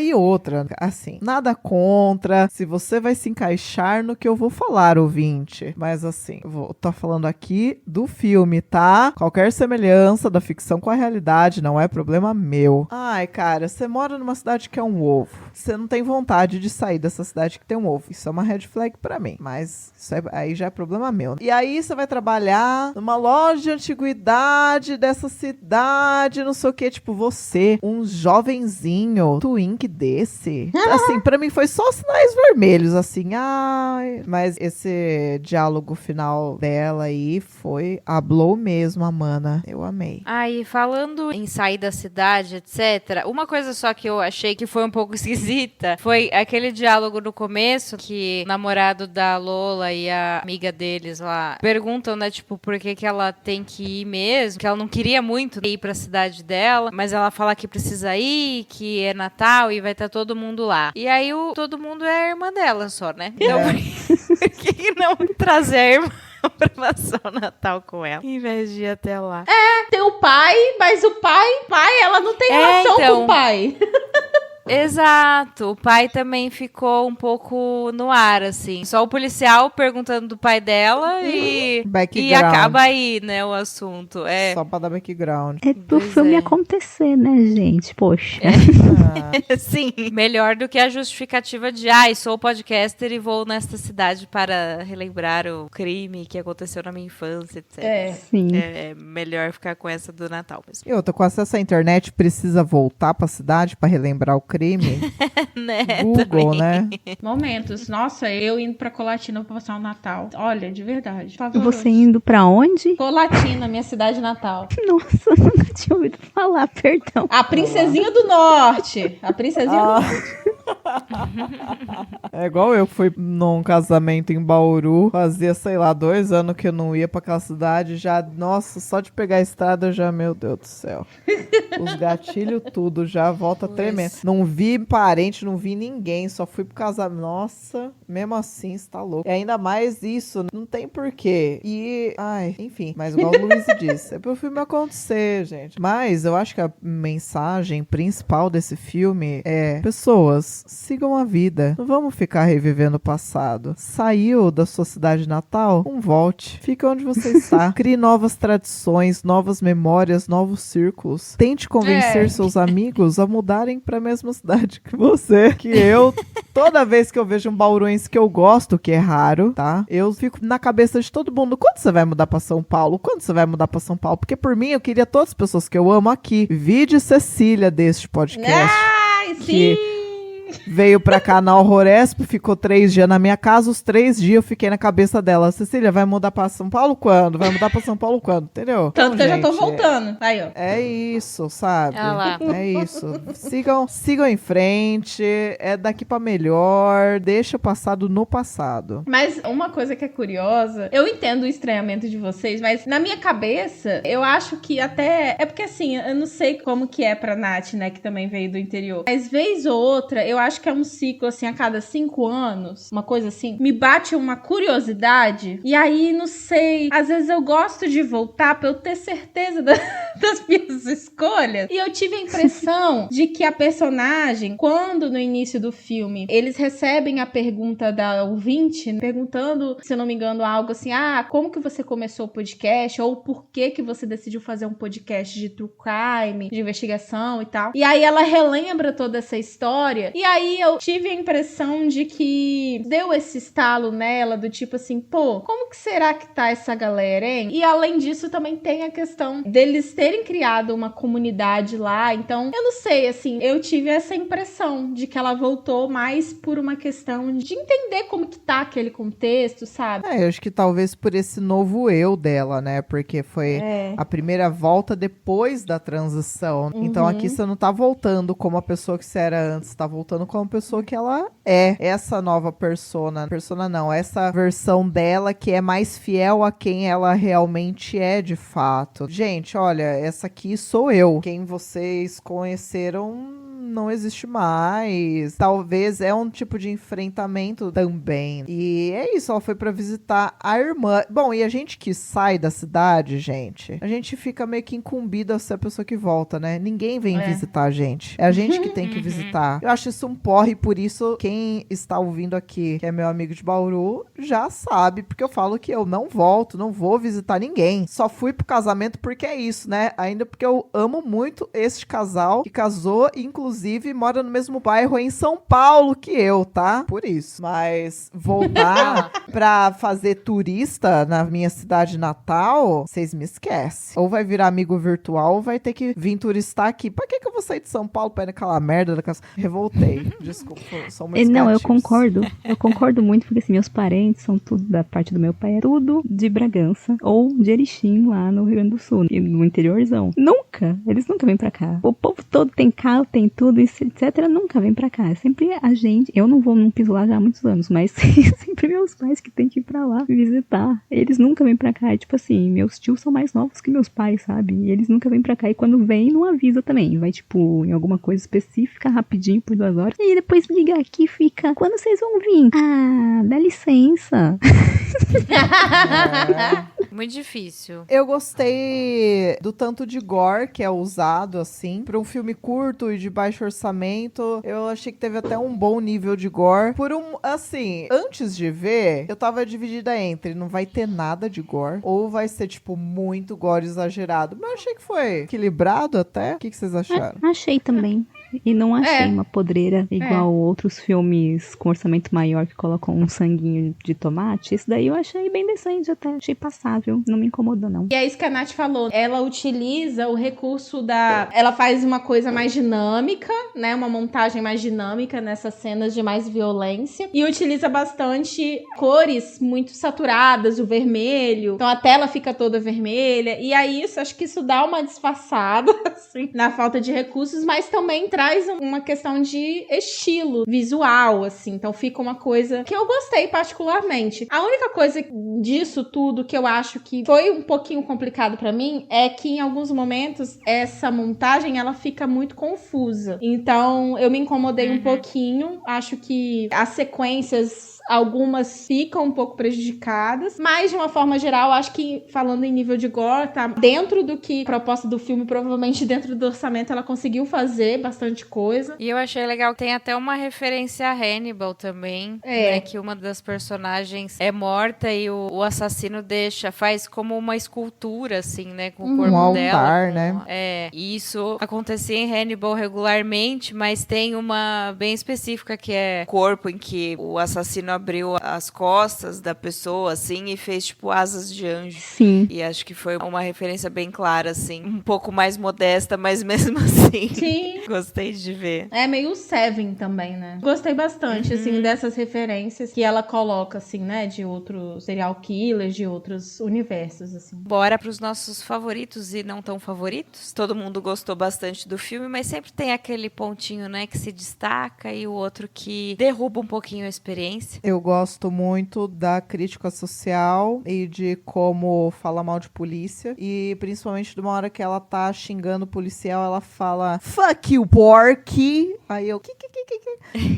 [SPEAKER 2] E outra, assim, nada contra, se você vai se encaixar no que eu vou falar, ouvinte, mas assim, tô falando aqui do filme, tá? Qualquer semelhança da ficção com a realidade não é problema meu. Cara, você mora numa cidade que é um ovo, você não tem vontade de sair dessa cidade que tem um ovo, isso é uma red flag pra mim, mas isso aí já é problema meu. E aí você vai trabalhar numa loja de antiguidade dessa cidade, não sei o que, tipo, você, um jovenzinho, twink desse. Assim, pra mim foi só sinais vermelhos, assim, mas esse diálogo final dela aí foi, hablou mesmo, a mana. Eu amei.
[SPEAKER 1] E falando em sair da cidade, etc., uma coisa só que eu achei que foi um pouco esquisita foi aquele diálogo no começo que o namorado da Lola e a amiga deles lá perguntam, né, tipo, por que ela tem que ir mesmo, que ela não queria muito ir pra cidade dela, mas ela fala que precisa ir, que é Natal e vai estar todo mundo lá. E aí todo mundo é a irmã dela só, né? Então, por que não trazer a irmã pra passar o Natal com ela, em vez de ir até lá?
[SPEAKER 4] Tem o pai, mas o pai, ela não tem relação com o pai.
[SPEAKER 1] Exato, o pai também ficou um pouco no ar, assim. Só o policial perguntando do pai dela e acaba aí, né, o assunto.
[SPEAKER 2] Só pra dar background.
[SPEAKER 3] É pro filme acontecer, né, gente? Poxa.
[SPEAKER 1] Sim, melhor do que a justificativa de sou podcaster e vou nesta cidade para relembrar o crime que aconteceu na minha infância, etc.
[SPEAKER 3] Sim.
[SPEAKER 1] É melhor ficar com essa do Natal mesmo.
[SPEAKER 2] E outra, com acesso à internet, precisa voltar pra cidade pra relembrar o crime?
[SPEAKER 1] Né,
[SPEAKER 2] Google, né?
[SPEAKER 4] Momentos. Nossa, eu indo pra Colatina pra passar o Natal. Olha, de verdade.
[SPEAKER 3] Você indo pra onde?
[SPEAKER 4] Colatina, minha cidade natal.
[SPEAKER 3] Nossa, nunca tinha ouvido falar, perdão.
[SPEAKER 4] A Princesinha do Norte. A Princesinha do Norte.
[SPEAKER 2] É igual eu que fui num casamento em Bauru, fazia, sei lá, 2 anos que eu não ia pra aquela cidade, já, nossa, só de pegar a estrada eu já, meu Deus do céu. Os gatilhos tudo, já volta tremendo. Não vi parente, não vi ninguém, só fui pro casamento. Nossa, mesmo assim, você tá louco. E ainda mais isso, não tem porquê. E, enfim, mas igual o Luiz disse, é pro filme acontecer, gente. Mas eu acho que a mensagem principal desse filme é: pessoas, sigam a vida. Não vamos ficar revivendo o passado. Saiu da sua cidade natal? Não volte. Fica onde você está. Crie novas tradições, novas memórias, novos círculos. Tente convencer seus amigos a mudarem pra mesma cidade que você. Que eu, toda vez que eu vejo um bauruense que eu gosto, que é raro, tá? Eu fico na cabeça de todo mundo: quando você vai mudar pra São Paulo? Quando você vai mudar pra São Paulo? Porque por mim, eu queria todas as pessoas que eu amo aqui. Vide Cecília deste podcast.
[SPEAKER 4] Sim!
[SPEAKER 2] Veio pra cá na Alvoresp, ficou 3 dias na minha casa, os 3 dias eu fiquei na cabeça dela: Cecília, vai mudar pra São Paulo quando? Vai mudar pra São Paulo quando? Entendeu?
[SPEAKER 4] Tanto que eu já tô voltando. Aí, ó.
[SPEAKER 2] É isso, sabe?
[SPEAKER 1] Olha lá.
[SPEAKER 2] É isso. Sigam em frente, é daqui pra melhor, deixa o passado no passado.
[SPEAKER 4] Mas uma coisa que é curiosa, eu entendo o estranhamento de vocês, mas na minha cabeça, eu acho que até... É porque assim, eu não sei como que é pra Nath, né, que também veio do interior. Mas vez ou outra, eu acho que é um ciclo, assim, a cada 5 anos, uma coisa assim, me bate uma curiosidade, e aí, não sei, às vezes eu gosto de voltar pra eu ter certeza das minhas escolhas, e eu tive a impressão de que a personagem, quando no início do filme, eles recebem a pergunta da ouvinte, perguntando, se eu não me engano, algo assim: como que você começou o podcast, ou por que você decidiu fazer um podcast de true crime, de investigação e tal, e aí ela relembra toda essa história. E aí eu tive a impressão de que deu esse estalo nela, do tipo assim, pô, como que será que tá essa galera, hein? E além disso também tem a questão deles terem criado uma comunidade lá. Então, eu não sei, assim, eu tive essa impressão de que ela voltou mais por uma questão de entender como que tá aquele contexto, sabe?
[SPEAKER 2] Eu acho que talvez por esse novo eu dela, né? Porque foi a primeira volta depois da transição. Então aqui você não tá voltando como a pessoa que você era antes, tá voltando como a pessoa que ela é. Essa nova persona não, essa versão dela que é mais fiel a quem ela realmente é de fato. Gente, olha, essa aqui sou eu. Quem vocês conheceram não existe mais. Talvez é um tipo de enfrentamento também. E é isso, ela foi pra visitar a irmã. Bom, e a gente que sai da cidade, gente, a gente fica meio que incumbido a ser a pessoa que volta, né? Ninguém vem visitar a gente. É a gente que tem que visitar. Eu acho isso um porre, por isso quem está ouvindo aqui, que é meu amigo de Bauru, já sabe, porque eu falo que eu não volto, não vou visitar ninguém. Só fui pro casamento porque é isso, né? Ainda porque eu amo muito este casal que casou e inclusive mora no mesmo bairro em São Paulo que eu, tá? Por isso. Mas voltar pra fazer turista na minha cidade natal, vocês me esquecem. Ou vai virar amigo virtual, ou vai ter que vir turistar aqui. Pra que eu vou sair de São Paulo pra ir naquela merda da casa? Revoltei. Desculpa, são muitos
[SPEAKER 3] Não, eu
[SPEAKER 2] gatilhos.
[SPEAKER 3] concordo. Eu concordo muito, porque assim, meus parentes são tudo da parte do meu pai, é tudo de Bragança ou de Erechim, lá no Rio Grande do Sul, no interiorzão. Eles nunca vêm pra cá. O povo todo tem carro, tem tudo, etc, nunca vem pra cá. É sempre a gente. Eu não piso lá já há muitos anos, mas sempre meus pais que tem que ir pra lá visitar. Eles nunca vêm pra cá. Tipo assim, meus tios são mais novos que meus pais, sabe? E eles nunca vêm pra cá. E quando vem, não avisa também. Vai, tipo, em alguma coisa específica, rapidinho, por 2 horas. E depois liga aqui e fica: quando vocês vão vir? Ah, dá licença.
[SPEAKER 1] Muito difícil.
[SPEAKER 2] Eu gostei do tanto de gore que é usado, assim, pra um filme curto e de baixo orçamento. Eu achei que teve até um bom nível de gore. Assim, antes de ver, eu tava dividida entre não vai ter nada de gore, ou vai ser, tipo, muito gore exagerado. Mas eu achei que foi equilibrado até. O que vocês acharam?
[SPEAKER 3] Achei também. E não achei uma podreira igual outros filmes com orçamento maior que colocam um sanguinho de tomate. Esse daí eu achei bem decente até. Achei passável. Não me incomodou, não.
[SPEAKER 4] E é isso que a Nath falou. Ela utiliza o recurso ela faz uma coisa mais dinâmica, né? Uma montagem mais dinâmica nessas cenas de mais violência. E utiliza bastante cores muito saturadas, o vermelho. Então a tela fica toda vermelha. E aí, acho que isso dá uma disfarçada, assim, na falta de recursos, mas também traz uma questão de estilo visual, assim. Então fica uma coisa que eu gostei particularmente. A única coisa disso tudo que eu acho que foi um pouquinho complicado pra mim é que em alguns momentos essa montagem ela fica muito confusa. Então eu me incomodei um pouquinho. Acho que as sequências, algumas ficam um pouco prejudicadas, mas de uma forma geral, acho que falando em nível de gore, tá dentro do que a proposta do filme, provavelmente dentro do orçamento, ela conseguiu fazer bastante coisa.
[SPEAKER 1] E eu achei legal que tem até uma referência a Hannibal também, né, que uma das personagens é morta e o assassino faz como uma escultura, assim, né, com o corpo
[SPEAKER 2] altar,
[SPEAKER 1] dela.
[SPEAKER 2] né?
[SPEAKER 1] E isso acontecia em Hannibal regularmente, mas tem uma bem específica que é o corpo em que o assassino abriu as costas da pessoa, assim, e fez, tipo, asas de anjo.
[SPEAKER 3] Sim.
[SPEAKER 1] E acho que foi uma referência bem clara, assim. Um pouco mais modesta, mas mesmo assim.
[SPEAKER 4] Sim.
[SPEAKER 1] Gostei de ver.
[SPEAKER 4] É meio Seven também, né? Gostei bastante, assim, dessas referências que ela coloca, assim, né? De outros serial killers, de outros universos, assim.
[SPEAKER 1] Bora pros nossos favoritos e não tão favoritos. Todo mundo gostou bastante do filme, mas sempre tem aquele pontinho, né? Que se destaca e o outro que derruba um pouquinho a experiência.
[SPEAKER 2] Eu gosto muito da crítica social e de como fala mal de polícia. E principalmente de uma hora que ela tá xingando o policial, ela fala "Fuck you, porky!" Aí eu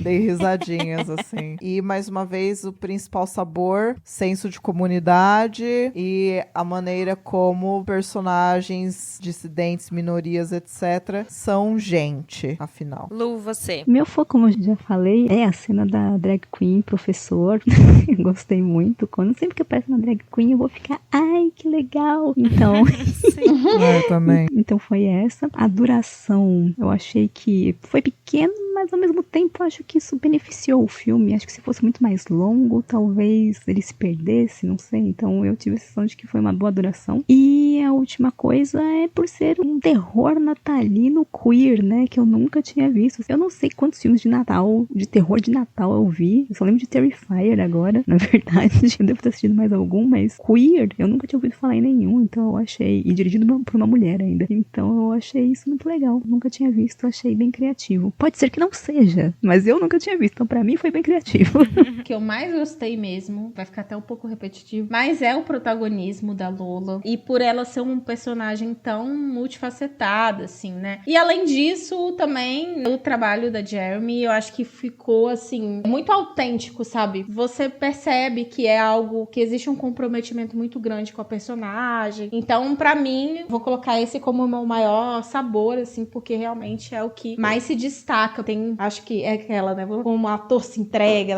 [SPEAKER 2] dei risadinhas, assim. E mais uma vez, o principal sabor, senso de comunidade e a maneira como personagens, dissidentes, minorias, etc., são gente, afinal.
[SPEAKER 1] Lu, você?
[SPEAKER 3] Meu foco, como eu já falei, é a cena da drag queen, professor. Eu gostei muito. Sempre que aparece uma drag queen, eu vou ficar, ai, que legal. Então,
[SPEAKER 2] Eu também.
[SPEAKER 3] então foi essa. A duração, eu achei que foi pequena, mas ao mesmo tempo acho que isso beneficiou o filme. Acho que se fosse muito mais longo, talvez ele se perdesse, não sei. Então eu tive a sensação de que foi uma boa duração. E a última coisa é por ser um terror natalino queer, né, que eu nunca tinha visto. Eu não sei quantos filmes de Natal, de terror de Natal eu vi. Eu só lembro de Terrifier agora, na verdade. Eu devo ter assistido mais algum, mas queer eu nunca tinha ouvido falar em nenhum. Então eu achei, e dirigido por uma mulher ainda. Então eu achei isso muito legal. Nunca tinha visto, achei bem criativo. Pode ser que não seja, mas eu nunca tinha visto. Então pra mim foi bem criativo.
[SPEAKER 4] O que eu mais gostei mesmo, vai ficar até um pouco repetitivo, mas é o protagonismo da Lola. E por ela ser um personagem tão multifacetada, assim, né? E além disso, também o trabalho da Jeremy, eu acho que ficou, assim, muito autêntico, sabe? Você percebe que é algo, que existe um comprometimento muito grande com a personagem. Então, pra mim, vou colocar esse como o meu maior sabor, assim, porque realmente é o que mais se destaca. Tem, acho que é aquela, né? Como o ator se entrega,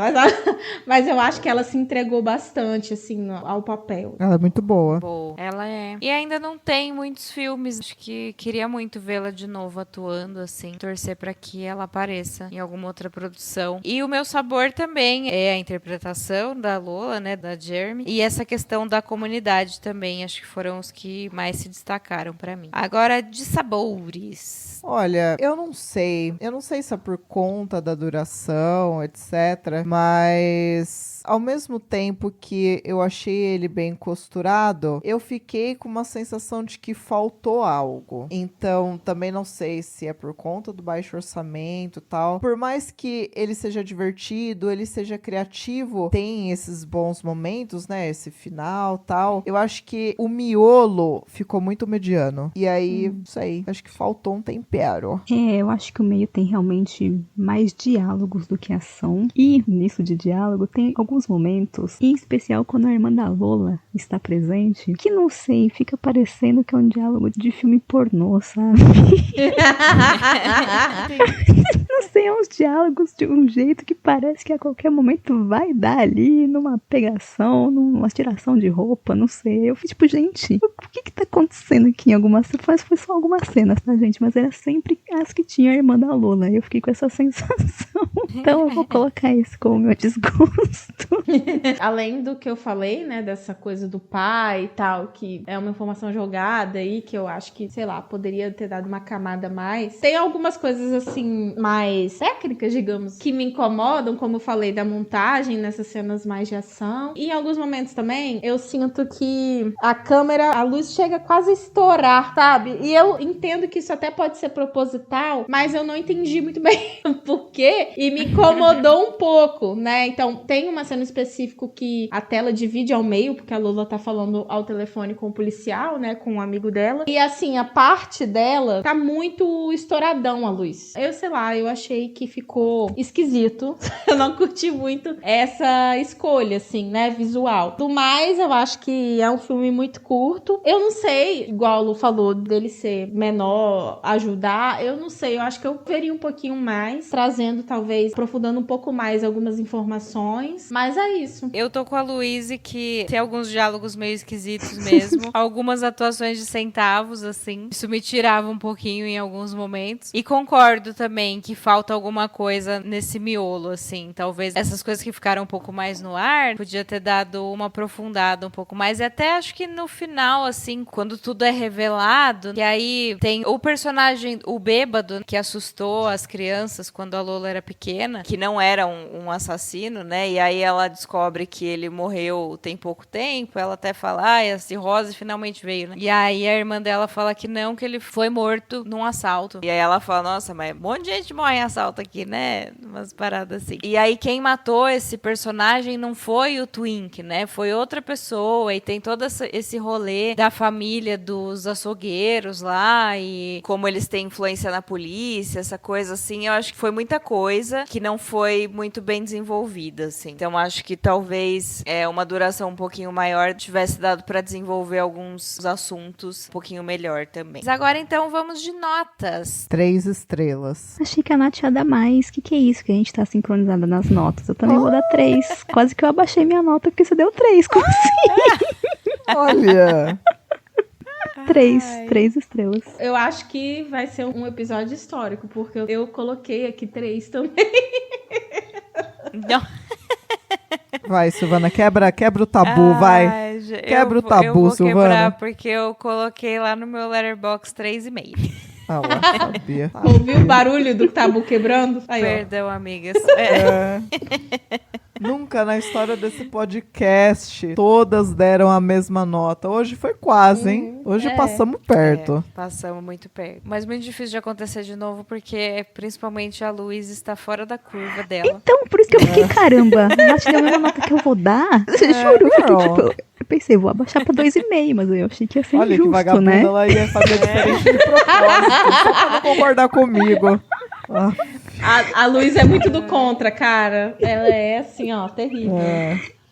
[SPEAKER 4] mas eu acho que ela se entregou bastante, assim, ao papel.
[SPEAKER 2] Ela é muito boa.
[SPEAKER 1] Boa. Ela é. E ainda não tem muitos filmes. Acho que queria muito vê-la de novo atuando, assim. Torcer pra que ela apareça em alguma outra produção. E o meu sabor também é a interpretação da Lola, né? Da Jeremy. E essa questão da comunidade também. Acho que foram os que mais se destacaram pra mim. Agora, de sabores.
[SPEAKER 2] Olha, eu não sei. Eu não sei se é por conta da duração, etc. Mas ao mesmo tempo que eu achei ele bem costurado, eu fiquei com uma sensação de que faltou algo. Então, também não sei se é por conta do baixo orçamento e tal. Por mais que ele seja divertido, ele seja criativo, tem esses bons momentos, né? Esse final e tal. Eu acho que o miolo ficou muito mediano. E aí, não sei, acho que faltou um tempero.
[SPEAKER 3] Eu acho que o meio tem realmente mais diálogos do que ação. E nisso de diálogo tem alguns momentos, em especial quando a irmã da Lola está presente, que não sei, fica parecendo que é um diálogo de filme pornô, sabe? Não sei, é uns diálogos de um jeito que parece que a qualquer momento vai dar ali numa pegação, numa tiração de roupa, não sei. Eu fiz tipo, gente, o que tá acontecendo aqui em algumas cenas? Foi só algumas cenas, tá, gente? Mas era sempre as que tinha a irmã da Lola. Eu fiquei com essa sensação. Então eu vou colocar isso como meu desgosto.
[SPEAKER 4] Além do que eu falei, né, dessa coisa do pai e tal, que é uma informação jogada aí, que eu acho que, sei lá, poderia ter dado uma camada a mais. Tem algumas coisas, assim, mais técnicas, digamos, que me incomodam, como eu falei, da montagem nessas cenas mais de ação. E em alguns momentos também, eu sinto que a câmera, a luz chega quase a estourar, sabe? E eu entendo que isso até pode ser proposital, mas eu não entendi muito bem o porquê e me incomodou um pouco, né? Então, tem uma cena específica que a tela divide ao meio, porque a Lola tá falando ao telefone com o policial, né? Com um amigo dela. E assim, a parte dela tá muito estouradão a luz. Eu sei lá, eu achei que ficou esquisito. Eu não curti muito essa escolha, assim, né? Visual. Do mais, eu acho que é um filme muito curto. Eu não sei, igual a Lu falou, dele ser menor, ajudar. Eu não sei, eu acho que eu veria um pouquinho mais, trazendo, talvez, aprofundando um pouco mais algumas informações. Mas é isso.
[SPEAKER 1] Eu tô com a Luíse que tem alguns diálogos meio esquisitos mesmo. Algumas atuações de centavos, assim. Isso me tirava um pouquinho em alguns momentos. E concordo também que falta alguma coisa nesse miolo, assim. Talvez essas coisas que ficaram um pouco mais no ar, podia ter dado uma aprofundada um pouco mais. E até acho que no final, assim, quando tudo é revelado, que aí tem o personagem, o bêbado, que assustou as crianças quando a Lola era pequena, que não era um assassino, né? E aí ela descobre que ele morreu tem pouco tempo. Ela até fala, a cirrose finalmente veio, né? E aí a irmã dela fala que não, que ele foi morto num assalto. E aí ela fala, nossa, mas um monte de gente morre em assalto aqui, né? Umas paradas assim. E aí quem matou esse personagem não foi o Twink, né? Foi outra pessoa. E tem todo esse rolê da família dos açougueiros lá e como eles têm influência na polícia, essa coisa assim. Eu acho que foi muita coisa que não foi muito bem desenvolvida, assim. Então acho que talvez uma duração um pouquinho maior tivesse dado pra desenvolver alguns assuntos um pouquinho melhor também. Mas agora então vamos de notas.
[SPEAKER 2] 3 estrelas.
[SPEAKER 3] Achei que a Nath ia dar mais. Que é isso? Que a gente tá sincronizada nas notas. Eu também vou dar 3. Quase que eu abaixei minha nota porque você deu 3. Como assim?
[SPEAKER 2] Olha...
[SPEAKER 3] Três estrelas.
[SPEAKER 4] Eu acho que vai ser um episódio histórico, porque eu coloquei aqui 3 também.
[SPEAKER 1] Não.
[SPEAKER 2] Vai, Silvana, quebra o tabu, vai. Quebra o tabu,
[SPEAKER 1] eu vou
[SPEAKER 2] Silvana.
[SPEAKER 1] quebrar, porque eu coloquei lá no meu Letterboxd 3,5.
[SPEAKER 2] Ah, lá, sabia.
[SPEAKER 4] Ouviu o barulho do tabu quebrando? Aí,
[SPEAKER 1] Perdão, amigas.
[SPEAKER 2] Nunca na história desse podcast todas deram a mesma nota. Hoje foi quase, hein? Hoje passamos perto.
[SPEAKER 1] Passamos muito perto. Mas muito difícil de acontecer de novo, porque principalmente a Luiz está fora da curva dela.
[SPEAKER 3] Então, por isso que eu fiquei, caramba, a Nath deu a mesma nota que eu vou dar. Juro, eu fiquei tipo... Eu pensei, vou abaixar pra 2,5, mas eu achei que ia ser
[SPEAKER 2] Olha
[SPEAKER 3] injusto,
[SPEAKER 2] que vagabunda,
[SPEAKER 3] né?
[SPEAKER 2] ela ia fazer diferente de propósito, só pra não concordar comigo.
[SPEAKER 4] A Luísa é muito do contra, cara. Ela é assim, ó, terrível.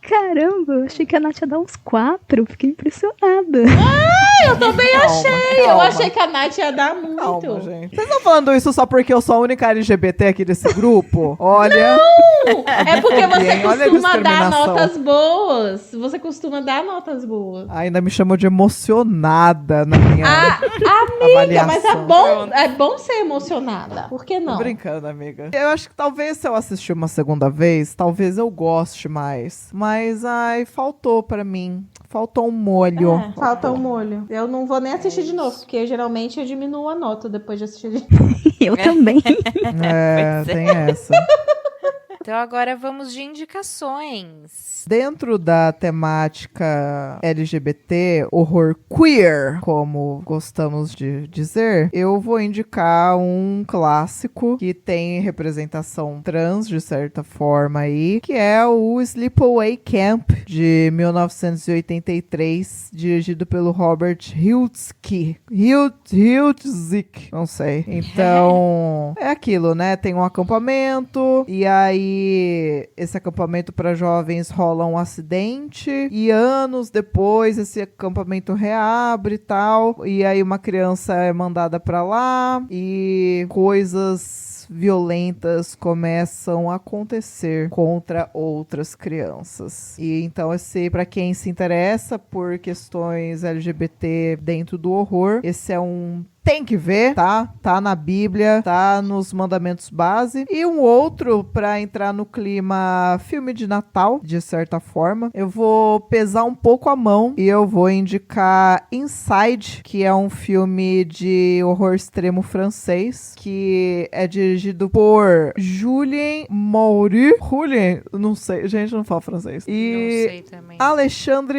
[SPEAKER 3] Caramba, eu achei que a Nath ia dar uns 4, fiquei impressionada.
[SPEAKER 4] Eu também achei. Eu achei que a Nath ia dar muito.
[SPEAKER 2] Calma, gente. Vocês estão falando isso só porque eu sou a única LGBT aqui desse grupo? Olha.
[SPEAKER 4] É porque você
[SPEAKER 2] Olha a
[SPEAKER 4] costuma dar
[SPEAKER 2] discriminação.
[SPEAKER 4] notas boas. Você costuma dar notas boas.
[SPEAKER 2] Ainda me chamou de emocionada na minha
[SPEAKER 4] Amiga,
[SPEAKER 2] avaliação.
[SPEAKER 4] mas é bom ser emocionada. Por que não?
[SPEAKER 2] Tô brincando, amiga. Eu acho que talvez se eu assistir uma segunda vez, talvez eu goste mais. Mas, faltou pra mim. Faltou um molho.
[SPEAKER 4] Falta um molho. Eu não vou nem assistir de novo, porque geralmente eu diminuo a nota depois de assistir de novo.
[SPEAKER 3] Eu também.
[SPEAKER 2] Tem essa.
[SPEAKER 1] Então agora vamos de indicações.
[SPEAKER 2] Dentro da temática LGBT, horror queer, como gostamos de dizer, eu vou indicar um clássico que tem representação trans, de certa forma aí, que é o Sleepaway Camp, de 1983, dirigido pelo Robert Hiltzik, não sei. Então, é aquilo, né? Tem um acampamento, e aí esse acampamento para jovens rola um acidente e anos depois esse acampamento reabre e tal, e aí uma criança é mandada para lá e coisas violentas começam a acontecer contra outras crianças. E então para quem se interessa por questões LGBT dentro do horror, esse é um tem que ver, tá? Tá na Bíblia, tá nos mandamentos base. E um outro, pra entrar no clima filme de Natal, de certa forma, eu vou pesar um pouco a mão e eu vou indicar Inside, que é um filme de horror extremo francês, que é dirigido por Julien Maury. Julien, não sei, gente, não fala francês. E
[SPEAKER 1] Não sei também.
[SPEAKER 2] Alexandre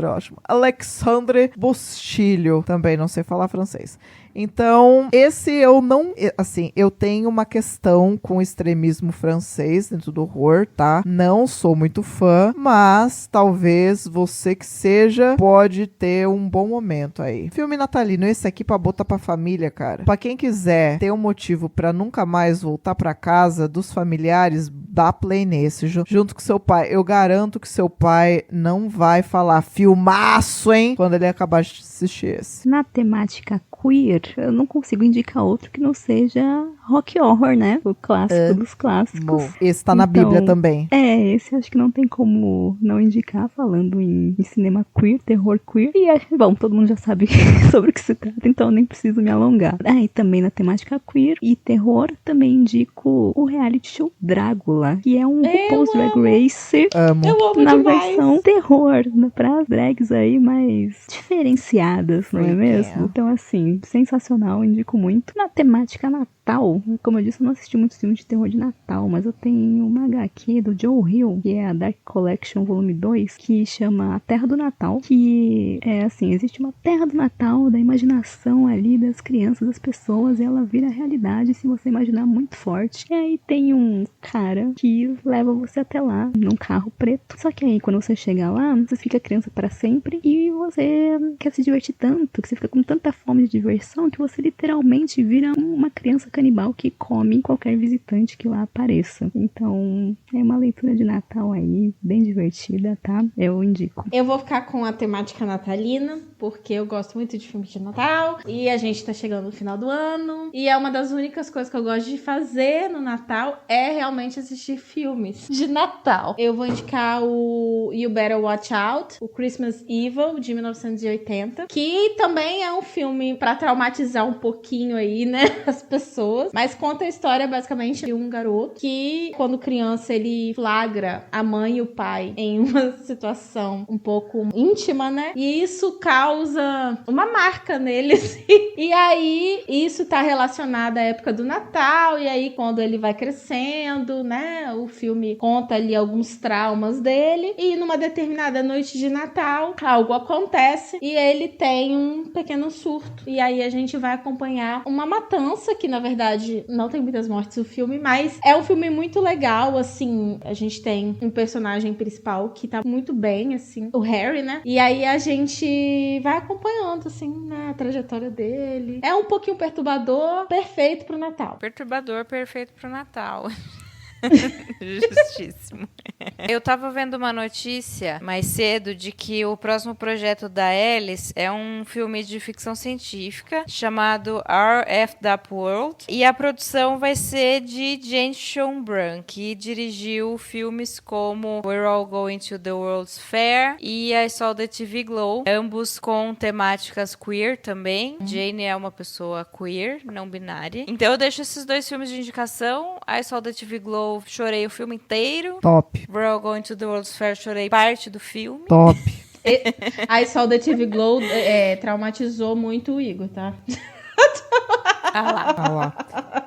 [SPEAKER 2] é ótimo. Alexandre Bustilho, também não sei falar francês. Então, esse eu não... Assim, eu tenho uma questão com o extremismo francês dentro do horror, tá? Não sou muito fã, mas talvez você que seja pode ter um bom momento aí. Filme natalino, esse aqui pra botar pra família, cara. Pra quem quiser ter um motivo pra nunca mais voltar pra casa dos familiares, dá play nesse, junto com seu pai. Eu garanto que seu pai não vai falar filmaço, hein? Quando ele acabar de assistir esse.
[SPEAKER 3] Na temática queer, eu não consigo indicar outro que não seja Rock Horror, né? O clássico dos clássicos.
[SPEAKER 2] Bom, esse tá na Bíblia também.
[SPEAKER 3] Esse acho que não tem como não indicar, falando em cinema queer, terror queer. E, bom, todo mundo já sabe sobre o que se trata, então eu nem preciso me alongar. E também na temática queer e terror, também indico o reality show Drácula, que é um RuPaul's Drag Race
[SPEAKER 4] Eu amo
[SPEAKER 3] na
[SPEAKER 4] demais.
[SPEAKER 3] versão terror, para as drags aí mais diferenciadas, não é mesmo? Então, assim, sensacional, indico muito. Na temática Natal, como eu disse, eu não assisti muitos filmes de terror de Natal, mas eu tenho uma HQ do Joe Hill, que é a Dark Collection Volume 2, que chama A Terra do Natal, que é assim, existe uma Terra do Natal da imaginação ali das crianças, das pessoas, e ela vira realidade se você imaginar muito forte. E aí tem um cara que leva você até lá, num carro preto. Só que aí, quando você chega lá, você fica criança para sempre e você quer se divertir tanto, que você fica com tanta fome de diversão, que você literalmente vira uma criança canibal que come qualquer visitante que lá apareça. Então, é uma leitura de Natal aí, bem divertida, tá? Eu indico.
[SPEAKER 4] Eu vou ficar com a temática natalina, porque eu gosto muito de filmes de Natal, e a gente tá chegando no final do ano, e é uma das únicas coisas que eu gosto de fazer no Natal, é realmente assistir filmes de Natal. Eu vou indicar o You Better Watch Out, o Christmas Evil, de 1980, que também é um filme pra traumatizar um pouquinho aí, né, as pessoas, mas conta a história basicamente de um garoto que, quando criança, ele flagra a mãe e o pai em uma situação um pouco íntima, né, e isso causa uma marca neles. E aí, isso tá relacionado à época do Natal, e aí quando ele vai crescendo, né, o filme conta ali alguns traumas dele, e numa determinada noite de Natal, algo acontece, e ele tem um pequeno surto. E aí a gente vai acompanhar uma matança, que na verdade não tem muitas mortes no filme, mas é um filme muito legal, assim, a gente tem um personagem principal que tá muito bem, assim, o Harry, né, e aí a gente vai acompanhando, assim, né, a trajetória dele. É um pouquinho perturbador, perfeito pro Natal.
[SPEAKER 1] Perturbador, perfeito pro Natal. Justíssimo. Eu tava vendo uma notícia mais cedo de que o próximo projeto da Alice é um filme de ficção científica chamado Our Effed Up World, e a produção vai ser de James Schonbrun, que dirigiu filmes como We're All Going to the World's Fair e I Saw the TV Glow, ambos com temáticas queer também. Jane é uma pessoa queer, não binária. Então eu deixo esses dois filmes de indicação. I Saw the TV Glow, chorei o filme inteiro.
[SPEAKER 2] Top.
[SPEAKER 1] We're All Going to the World's Fair, chorei parte do filme.
[SPEAKER 2] Top.
[SPEAKER 4] I Saw the TV Glow traumatizou muito o Igor, tá?
[SPEAKER 1] Ah lá.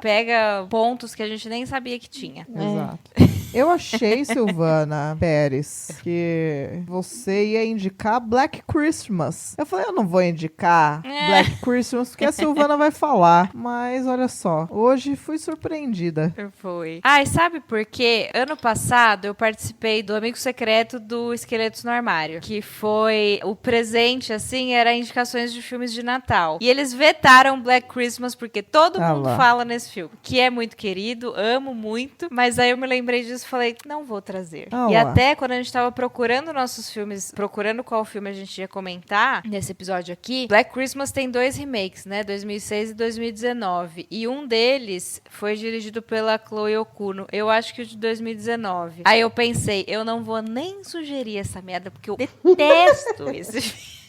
[SPEAKER 1] Pega pontos que a gente nem sabia que tinha.
[SPEAKER 2] Exato. Eu achei, Silvana Pérez, que você ia indicar Black Christmas. Eu falei, eu não vou indicar Black Christmas, porque a Silvana vai falar. Mas olha só, hoje fui surpreendida.
[SPEAKER 1] Foi. E sabe por quê? Ano passado eu participei do Amigo Secreto do Esqueletos no Armário, que foi o presente, assim, era indicações de filmes de Natal. E eles vetaram Black Christmas porque todo mundo fala nesse filme, que é muito querido, amo muito, mas aí eu me lembrei disso e falei, não vou trazer. E até quando a gente tava procurando nossos filmes, procurando qual filme a gente ia comentar nesse episódio aqui, Black Christmas tem 2 remakes, né, 2006 e 2019, e um deles foi dirigido pela Chloe Okuno, eu acho que o de 2019. Aí eu pensei, eu não vou nem sugerir essa merda, porque eu detesto esse filme.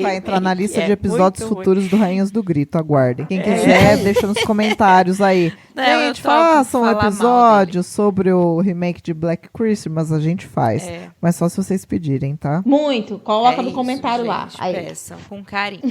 [SPEAKER 2] Vai entrar na lista de episódios futuros do Rainhas do Grito, aguardem. Quem quiser, deixa nos comentários aí.
[SPEAKER 1] Não,
[SPEAKER 2] gente, faça um episódio sobre o remake de Black Christmas, a gente faz. Mas só se vocês pedirem, tá?
[SPEAKER 4] Muito, coloca no comentário lá. Aí.
[SPEAKER 1] Peçam, com carinho.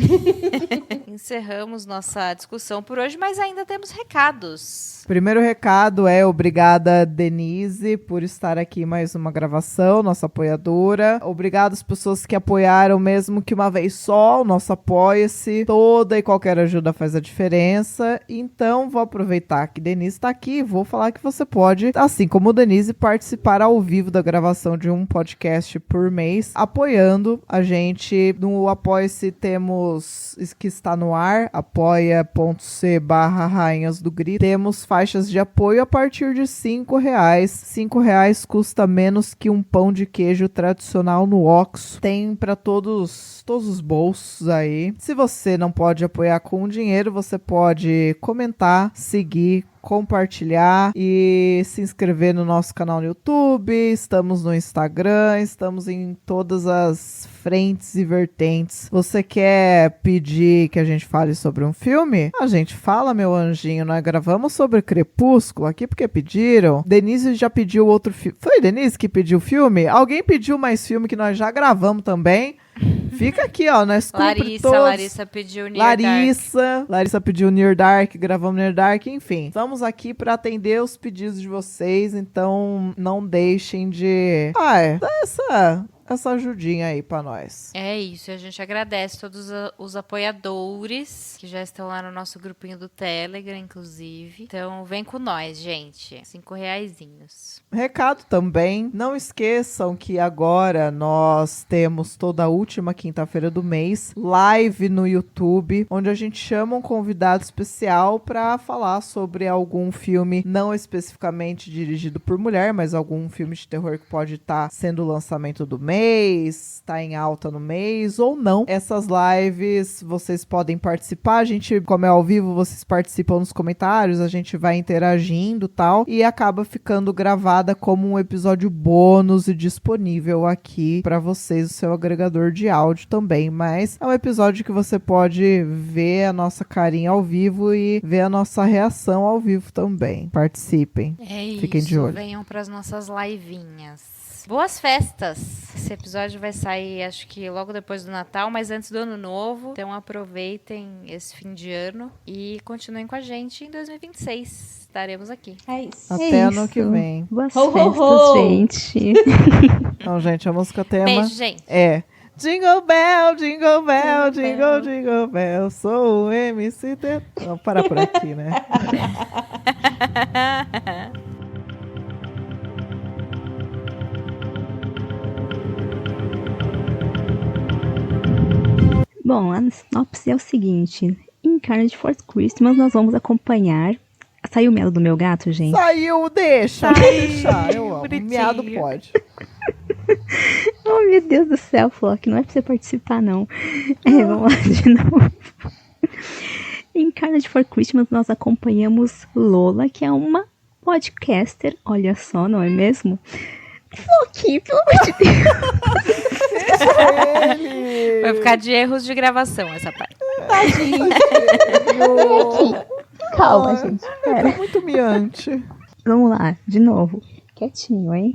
[SPEAKER 1] Encerramos nossa discussão por hoje, mas ainda temos recados.
[SPEAKER 2] Primeiro recado é obrigada, Denise, por estar aqui em mais uma gravação, nossa apoiadora. Obrigado às pessoas que apoiaram mesmo que uma vez só, o nosso apoia-se. Toda e qualquer ajuda faz a diferença. Então, vou aproveitar que Denise está aqui e vou falar que você pode, assim como Denise, participar ao vivo da gravação de um podcast por mês, apoiando a gente. No Apoia-se temos, que está no ar, apoia.c/Rainhas do Grito. Temos faixas de apoio a partir de R$5. R$5 custa menos que um pão de queijo tradicional no Oxxo. Tem para todos os bolsos aí. Se você não pode apoiar com dinheiro, você pode comentar, seguir, compartilhar e se inscrever no nosso canal no YouTube. Estamos no Instagram, estamos em todas as frentes e vertentes. Você quer pedir que a gente fale sobre um filme? A gente fala, meu anjinho. Nós gravamos sobre Crepúsculo aqui porque pediram. Denise já pediu outro filme. Foi Denise que pediu o filme? Alguém pediu mais filme que nós já gravamos também? Fica aqui, ó, nós
[SPEAKER 1] Larissa pediu Near Dark.
[SPEAKER 2] Larissa pediu Near Dark, gravamos Near Dark, enfim. Estamos aqui para atender os pedidos de vocês, então não deixem de... essa ajudinha aí pra nós.
[SPEAKER 1] É isso, a gente agradece todos os apoiadores que já estão lá no nosso grupinho do Telegram, inclusive. Então, vem com nós, gente. 5 reaisinhos.
[SPEAKER 2] Recado também, não esqueçam que agora nós temos toda a última quinta-feira do mês live no YouTube, onde a gente chama um convidado especial para falar sobre algum filme, não especificamente dirigido por mulher, mas algum filme de terror que pode estar sendo o lançamento do mês, tá em alta no mês ou não. Essas lives vocês podem participar, a gente, como é ao vivo, vocês participam nos comentários, a gente vai interagindo e tal, e acaba ficando gravada como um episódio bônus e disponível aqui para vocês, o seu agregador de áudio também, mas é um episódio que você pode ver a nossa carinha ao vivo e ver a nossa reação ao vivo também. Participem.
[SPEAKER 1] É isso,
[SPEAKER 2] fiquem de olho.
[SPEAKER 1] Venham para as nossas livinhas. Boas festas! Esse episódio vai sair, acho que logo depois do Natal, mas antes do Ano Novo. Então aproveitem esse fim de ano e continuem com a gente em 2026. Estaremos aqui.
[SPEAKER 4] É isso.
[SPEAKER 2] Até ano que vem.
[SPEAKER 3] Boas
[SPEAKER 4] Ho, ho,
[SPEAKER 3] festas,
[SPEAKER 4] ho.
[SPEAKER 3] gente.
[SPEAKER 2] Então, gente, a música tema
[SPEAKER 1] Beijo, gente.
[SPEAKER 2] é Jingle Bell, Jingle Bell, Jingle, Jingle Bell, sou o MCT. Vamos parar por aqui, né?
[SPEAKER 3] Bom, a sinopse é o seguinte. Em Carnage for Christmas, nós vamos acompanhar... Saiu o miado do meu gato, gente?
[SPEAKER 2] Saiu, deixa, deixa. Eu amo.
[SPEAKER 1] Bonitinho.
[SPEAKER 2] Miado pode.
[SPEAKER 3] Oh, meu Deus do céu, Flock, não é pra você participar, não. Vamos lá de novo. Em Carnage for Christmas, nós acompanhamos Lola, que é uma podcaster, olha só, não é mesmo? Flock, pelo amor de Deus.
[SPEAKER 2] Ele.
[SPEAKER 1] Vai ficar de erros de gravação essa parte.
[SPEAKER 3] Calma,
[SPEAKER 2] Ah,
[SPEAKER 3] gente, pera.
[SPEAKER 2] Muito miante.
[SPEAKER 3] Vamos lá, de novo. Quietinho, hein?